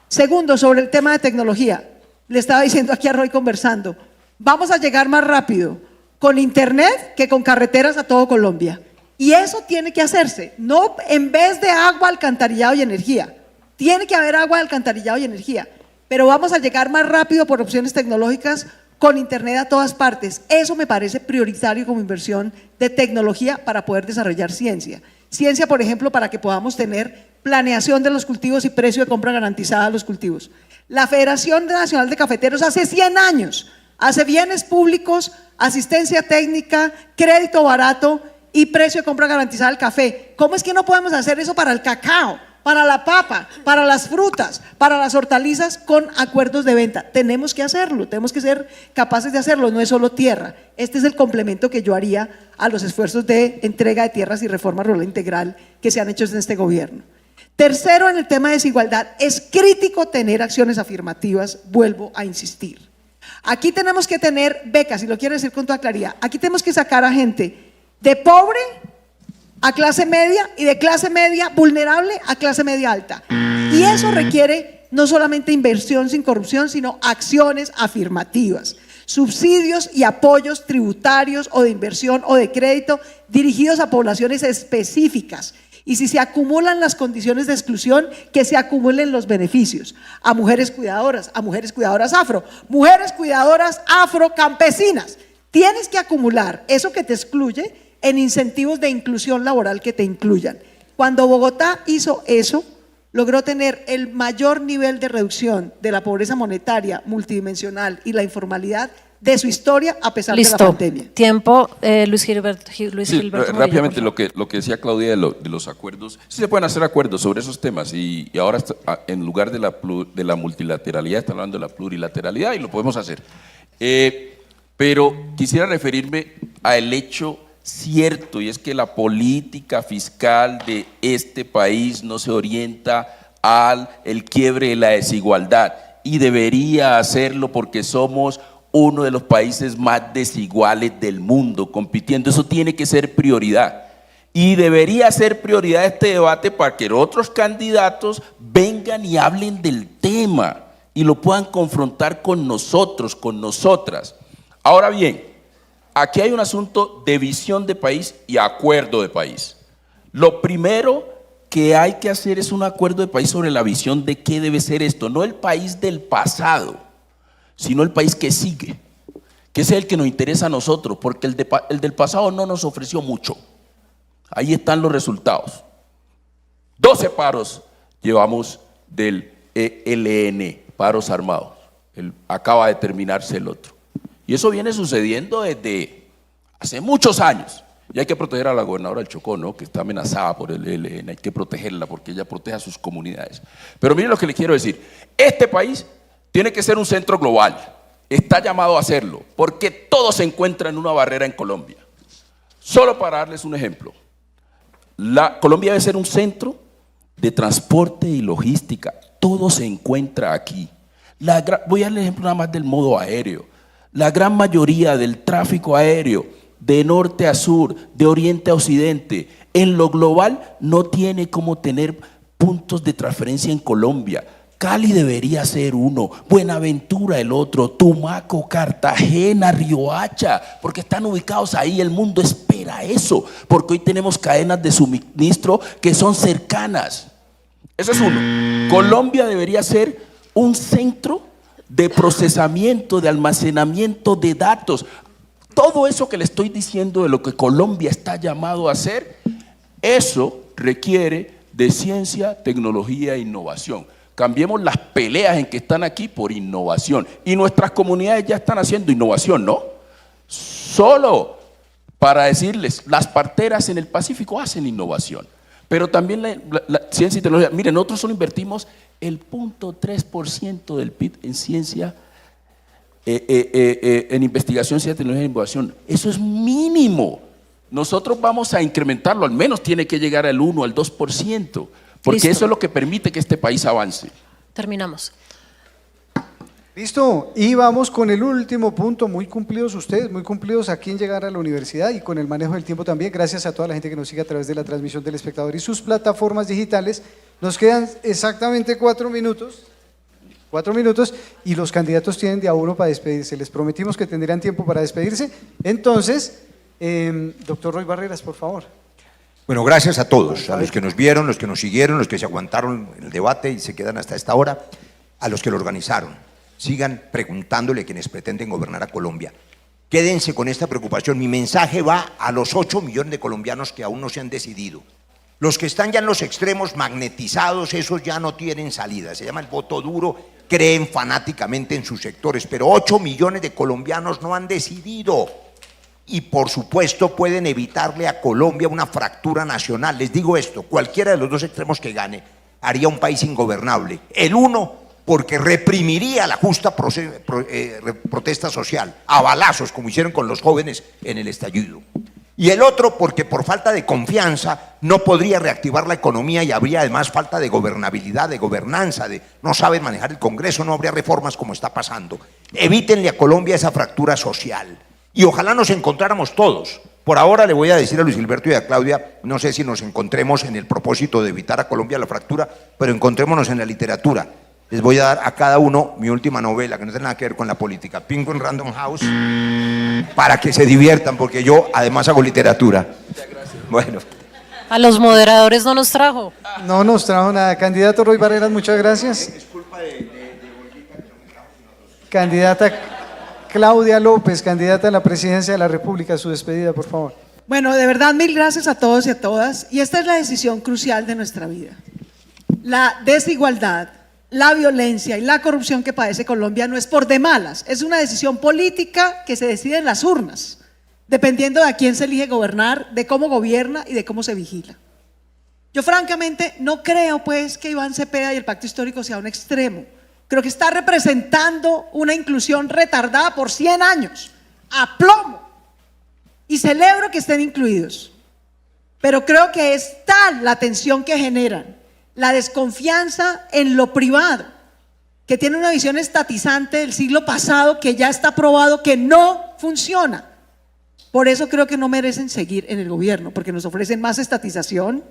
Segundo, sobre el tema de tecnología, le estaba diciendo aquí a Roy conversando, vamos a llegar más rápido con internet que con carreteras a todo Colombia. Y eso tiene que hacerse, no en vez de agua, alcantarillado y energía. Tiene que haber agua, alcantarillado y energía, pero vamos a llegar más rápido por opciones tecnológicas con internet a todas partes. Eso me parece prioritario como inversión de tecnología para poder desarrollar ciencia. Ciencia, por ejemplo, para que podamos tener planeación de los cultivos y precio de compra garantizada a los cultivos. La Federación Nacional de Cafeteros hace 100 años hace bienes públicos, asistencia técnica, crédito barato y precio de compra garantizada del café. ¿Cómo es que no podemos hacer eso para el cacao, para la papa, para las frutas, para las hortalizas con acuerdos de venta? Tenemos que hacerlo, tenemos que ser capaces de hacerlo, no es solo tierra. Este es el complemento que yo haría a los esfuerzos de entrega de tierras y reforma rural integral que se han hecho en este gobierno. Tercero, en el tema de desigualdad, es crítico tener acciones afirmativas, vuelvo a insistir. Aquí tenemos que tener becas, y lo quiero decir con toda claridad, aquí tenemos que sacar a gente de pobre a clase media y de clase media vulnerable a clase media alta. Y eso requiere no solamente inversión sin corrupción, sino acciones afirmativas, subsidios y apoyos tributarios o de inversión o de crédito dirigidos a poblaciones específicas. Y si se acumulan las condiciones de exclusión, que se acumulen los beneficios a mujeres cuidadoras afro, mujeres cuidadoras afrocampesinas. Tienes que acumular eso que te excluye en incentivos de inclusión laboral que te incluyan. Cuando Bogotá hizo eso, logró tener el mayor nivel de reducción de la pobreza monetaria, multidimensional y la informalidad de su historia a pesar de la pandemia. Tiempo, Luis Gilberto rápidamente, lo que decía Claudia de los acuerdos, sí se pueden hacer acuerdos sobre esos temas y ahora en lugar de la multilateralidad está hablando de la plurilateralidad y lo podemos hacer. Pero quisiera referirme al hecho cierto, y es que la política fiscal de este país no se orienta al quiebre de la desigualdad y debería hacerlo porque somos uno de los países más desiguales del mundo compitiendo. Eso tiene que ser prioridad y debería ser prioridad este debate para que otros candidatos vengan y hablen del tema y lo puedan confrontar con nosotros, con nosotras. Ahora bien, aquí hay un asunto de visión de país y acuerdo de país. Lo primero que hay que hacer es un acuerdo de país sobre la visión de qué debe ser esto, no el país del pasado, sino el país que sigue, que es el que nos interesa a nosotros, porque el del pasado no nos ofreció mucho. Ahí están los resultados. 12 paros llevamos del ELN, paros armados. Acaba de terminarse el otro. Y eso viene sucediendo desde hace muchos años. Y hay que proteger a la gobernadora del Chocó, ¿no?, que está amenazada por el ELN. Hay que protegerla porque ella protege a sus comunidades. Pero miren lo que le quiero decir. Este país tiene que ser un centro global, está llamado a hacerlo, porque todo se encuentra en una barrera en Colombia. Solo para darles un ejemplo, Colombia debe ser un centro de transporte y logística, todo se encuentra aquí. Voy a dar el ejemplo nada más del modo aéreo. La gran mayoría del tráfico aéreo, de norte a sur, de oriente a occidente, en lo global no tiene cómo tener puntos de transferencia en Colombia. Cali debería ser uno, Buenaventura el otro, Tumaco, Cartagena, Riohacha, porque están ubicados ahí, el mundo espera eso, porque hoy tenemos cadenas de suministro que son cercanas. Eso es uno. Colombia debería ser un centro de procesamiento, de almacenamiento de datos. Todo eso que le estoy diciendo de lo que Colombia está llamado a hacer, eso requiere de ciencia, tecnología e innovación. Cambiemos las peleas en que están aquí por innovación. Y nuestras comunidades ya están haciendo innovación, ¿no? Solo para decirles, las parteras en el Pacífico hacen innovación. Pero también la ciencia y tecnología. Miren, nosotros solo invertimos el 0.3% del PIB en ciencia, en investigación, ciencia, tecnología e innovación. Eso es mínimo. Nosotros vamos a incrementarlo, al menos tiene que llegar al 1, al 2%. Porque Listo. eso es lo que permite que este país avance. Terminamos. Listo, y vamos con el último punto, muy cumplidos ustedes, muy cumplidos aquí en llegar a la universidad y con el manejo del tiempo también, gracias a toda la gente que nos sigue a través de la transmisión del espectador y sus plataformas digitales. Nos quedan exactamente 4 minutos y los candidatos tienen de a uno para despedirse. Les prometimos que tendrían tiempo para despedirse, entonces, doctor Roy Barreras, por favor. Bueno, gracias a todos, a los que nos vieron, los que nos siguieron, los que se aguantaron el debate y se quedan hasta esta hora, a los que lo organizaron. Sigan preguntándole a quienes pretenden gobernar a Colombia. Quédense con esta preocupación. Mi mensaje va a los 8 millones de colombianos que aún no se han decidido. Los que están ya en los extremos magnetizados, esos ya no tienen salida, se llama el voto duro, creen fanáticamente en sus sectores, pero 8 millones de colombianos no han decidido y por supuesto pueden evitarle a Colombia una fractura nacional. Les digo esto, cualquiera de los dos extremos que gane haría un país ingobernable. El uno, porque reprimiría la justa protesta social, a balazos, como hicieron con los jóvenes en el estallido. Y el otro, porque por falta de confianza no podría reactivar la economía y habría además falta de gobernabilidad, de gobernanza, no saben manejar el Congreso, no habría reformas como está pasando. Evítenle a Colombia esa fractura social y ojalá nos encontráramos todos. Por ahora le voy a decir a Luis Gilberto y a Claudia, no sé si nos encontremos en el propósito de evitar a Colombia la fractura, pero encontrémonos en la literatura. Les voy a dar a cada uno mi última novela, que no tiene nada que ver con la política, Penguin Random House, para que se diviertan, porque yo además hago literatura. Bueno. A los moderadores no nos trajo. No nos trajo nada. Candidato Roy Barreras, muchas gracias. Candidata Claudia López, candidata a la presidencia de la República, su despedida, por favor. Bueno, de verdad, mil gracias a todos y a todas. Y esta es la decisión crucial de nuestra vida. La desigualdad, la violencia y la corrupción que padece Colombia no es por de malas, es una decisión política que se decide en las urnas, dependiendo de a quién se elige gobernar, de cómo gobierna y de cómo se vigila. Yo francamente no creo pues que Iván Cepeda y el Pacto Histórico sea un extremo. Creo que está representando una inclusión retardada por 100 años, a plomo, y celebro que estén incluidos. Pero creo que es tal la tensión que generan, la desconfianza en lo privado, que tiene una visión estatizante del siglo pasado que ya está probado que no funciona. Por eso creo que no merecen seguir en el gobierno, porque nos ofrecen más estatización,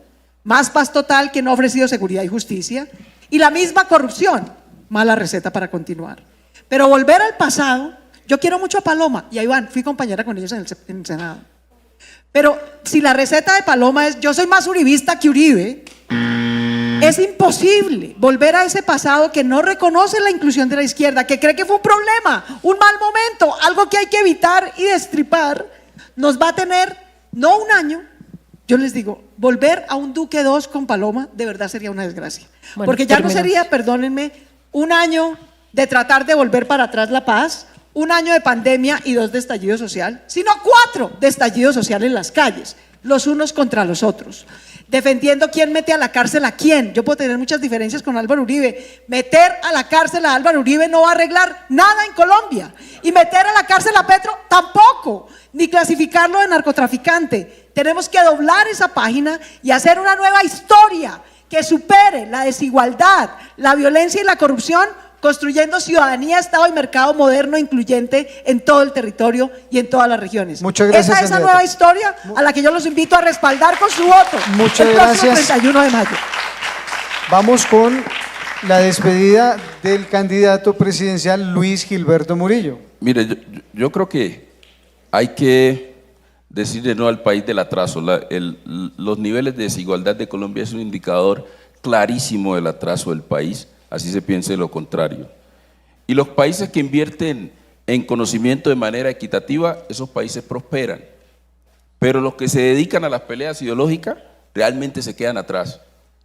más paz total que no ha ofrecido seguridad y justicia, y la misma corrupción, mala receta para continuar. Pero volver al pasado, yo quiero mucho a Paloma y a Iván, fui compañera con ellos en el Senado. Pero si la receta de Paloma es yo soy más uribista que Uribe, es imposible volver a ese pasado que no reconoce la inclusión de la izquierda, que cree que fue un problema, un mal momento, algo que hay que evitar y destripar. Nos va a tener, no un año, yo les digo, volver a un Duque II con Paloma de verdad sería una desgracia. Bueno, porque ya no sería, perdónenme, un año de tratar de volver para atrás la paz, un año de pandemia y 2 de estallido social, sino 4 de estallido social en las calles, los unos contra los otros, defendiendo quién mete a la cárcel a quién. Yo puedo tener muchas diferencias con Álvaro Uribe, meter a la cárcel a Álvaro Uribe no va a arreglar nada en Colombia, y meter a la cárcel a Petro tampoco, ni clasificarlo de narcotraficante. Tenemos que doblar esa página y hacer una nueva historia que supere la desigualdad, la violencia y la corrupción, construyendo ciudadanía, Estado y mercado moderno e incluyente en todo el territorio y en todas las regiones. Muchas gracias, esa es la nueva historia a la que yo los invito a respaldar con su voto. Muchas el próximo gracias. 31 de mayo. Vamos con la despedida del candidato presidencial Luis Gilberto Murillo. Mire, yo creo que hay que decirle no al país del atraso. Los niveles de desigualdad de Colombia es un indicador clarísimo del atraso del país, así se piense lo contrario. Y los países que invierten en conocimiento de manera equitativa, esos países prosperan. Pero los que se dedican a las peleas ideológicas realmente se quedan atrás.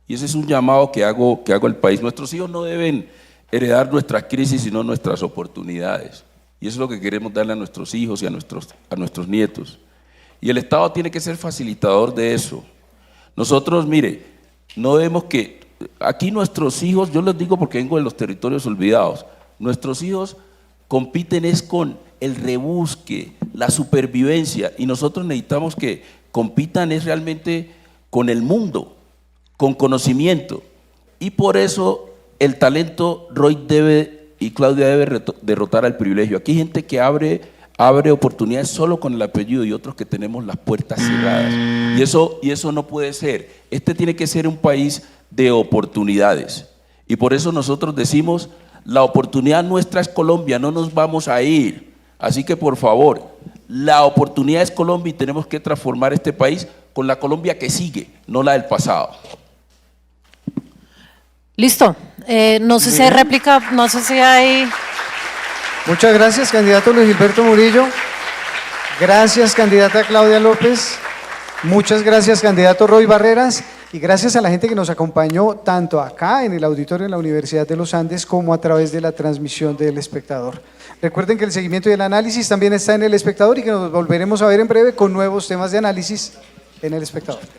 Y ese es un llamado que hago al país. Nuestros hijos no deben heredar nuestras crisis, sino nuestras oportunidades. Y eso es lo que queremos darle a nuestros hijos y a nuestros nietos. Y el Estado tiene que ser facilitador de eso. Nosotros, mire, no vemos que aquí nuestros hijos, yo les digo porque vengo de los territorios olvidados, nuestros hijos compiten es con el rebusque, la supervivencia, y nosotros necesitamos que compitan es realmente con el mundo, con conocimiento. Y por eso el talento, Roy y Claudia debe derrotar al privilegio. Aquí hay gente que abre oportunidades solo con el apellido y otros que tenemos las puertas cerradas. Y eso no puede ser. Este tiene que ser un país de oportunidades. Y por eso nosotros decimos, la oportunidad nuestra es Colombia, no nos vamos a ir. Así que por favor, la oportunidad es Colombia y tenemos que transformar este país con la Colombia que sigue, no la del pasado. Listo. No sé si hay réplica, no sé si hay... Muchas gracias, candidato Luis Gilberto Murillo. Gracias, candidata Claudia López. Muchas gracias, candidato Roy Barreras. Y gracias a la gente que nos acompañó tanto acá en el auditorio en la Universidad de los Andes como a través de la transmisión del Espectador. Recuerden que el seguimiento y el análisis también está en el Espectador y que nos volveremos a ver en breve con nuevos temas de análisis en el Espectador.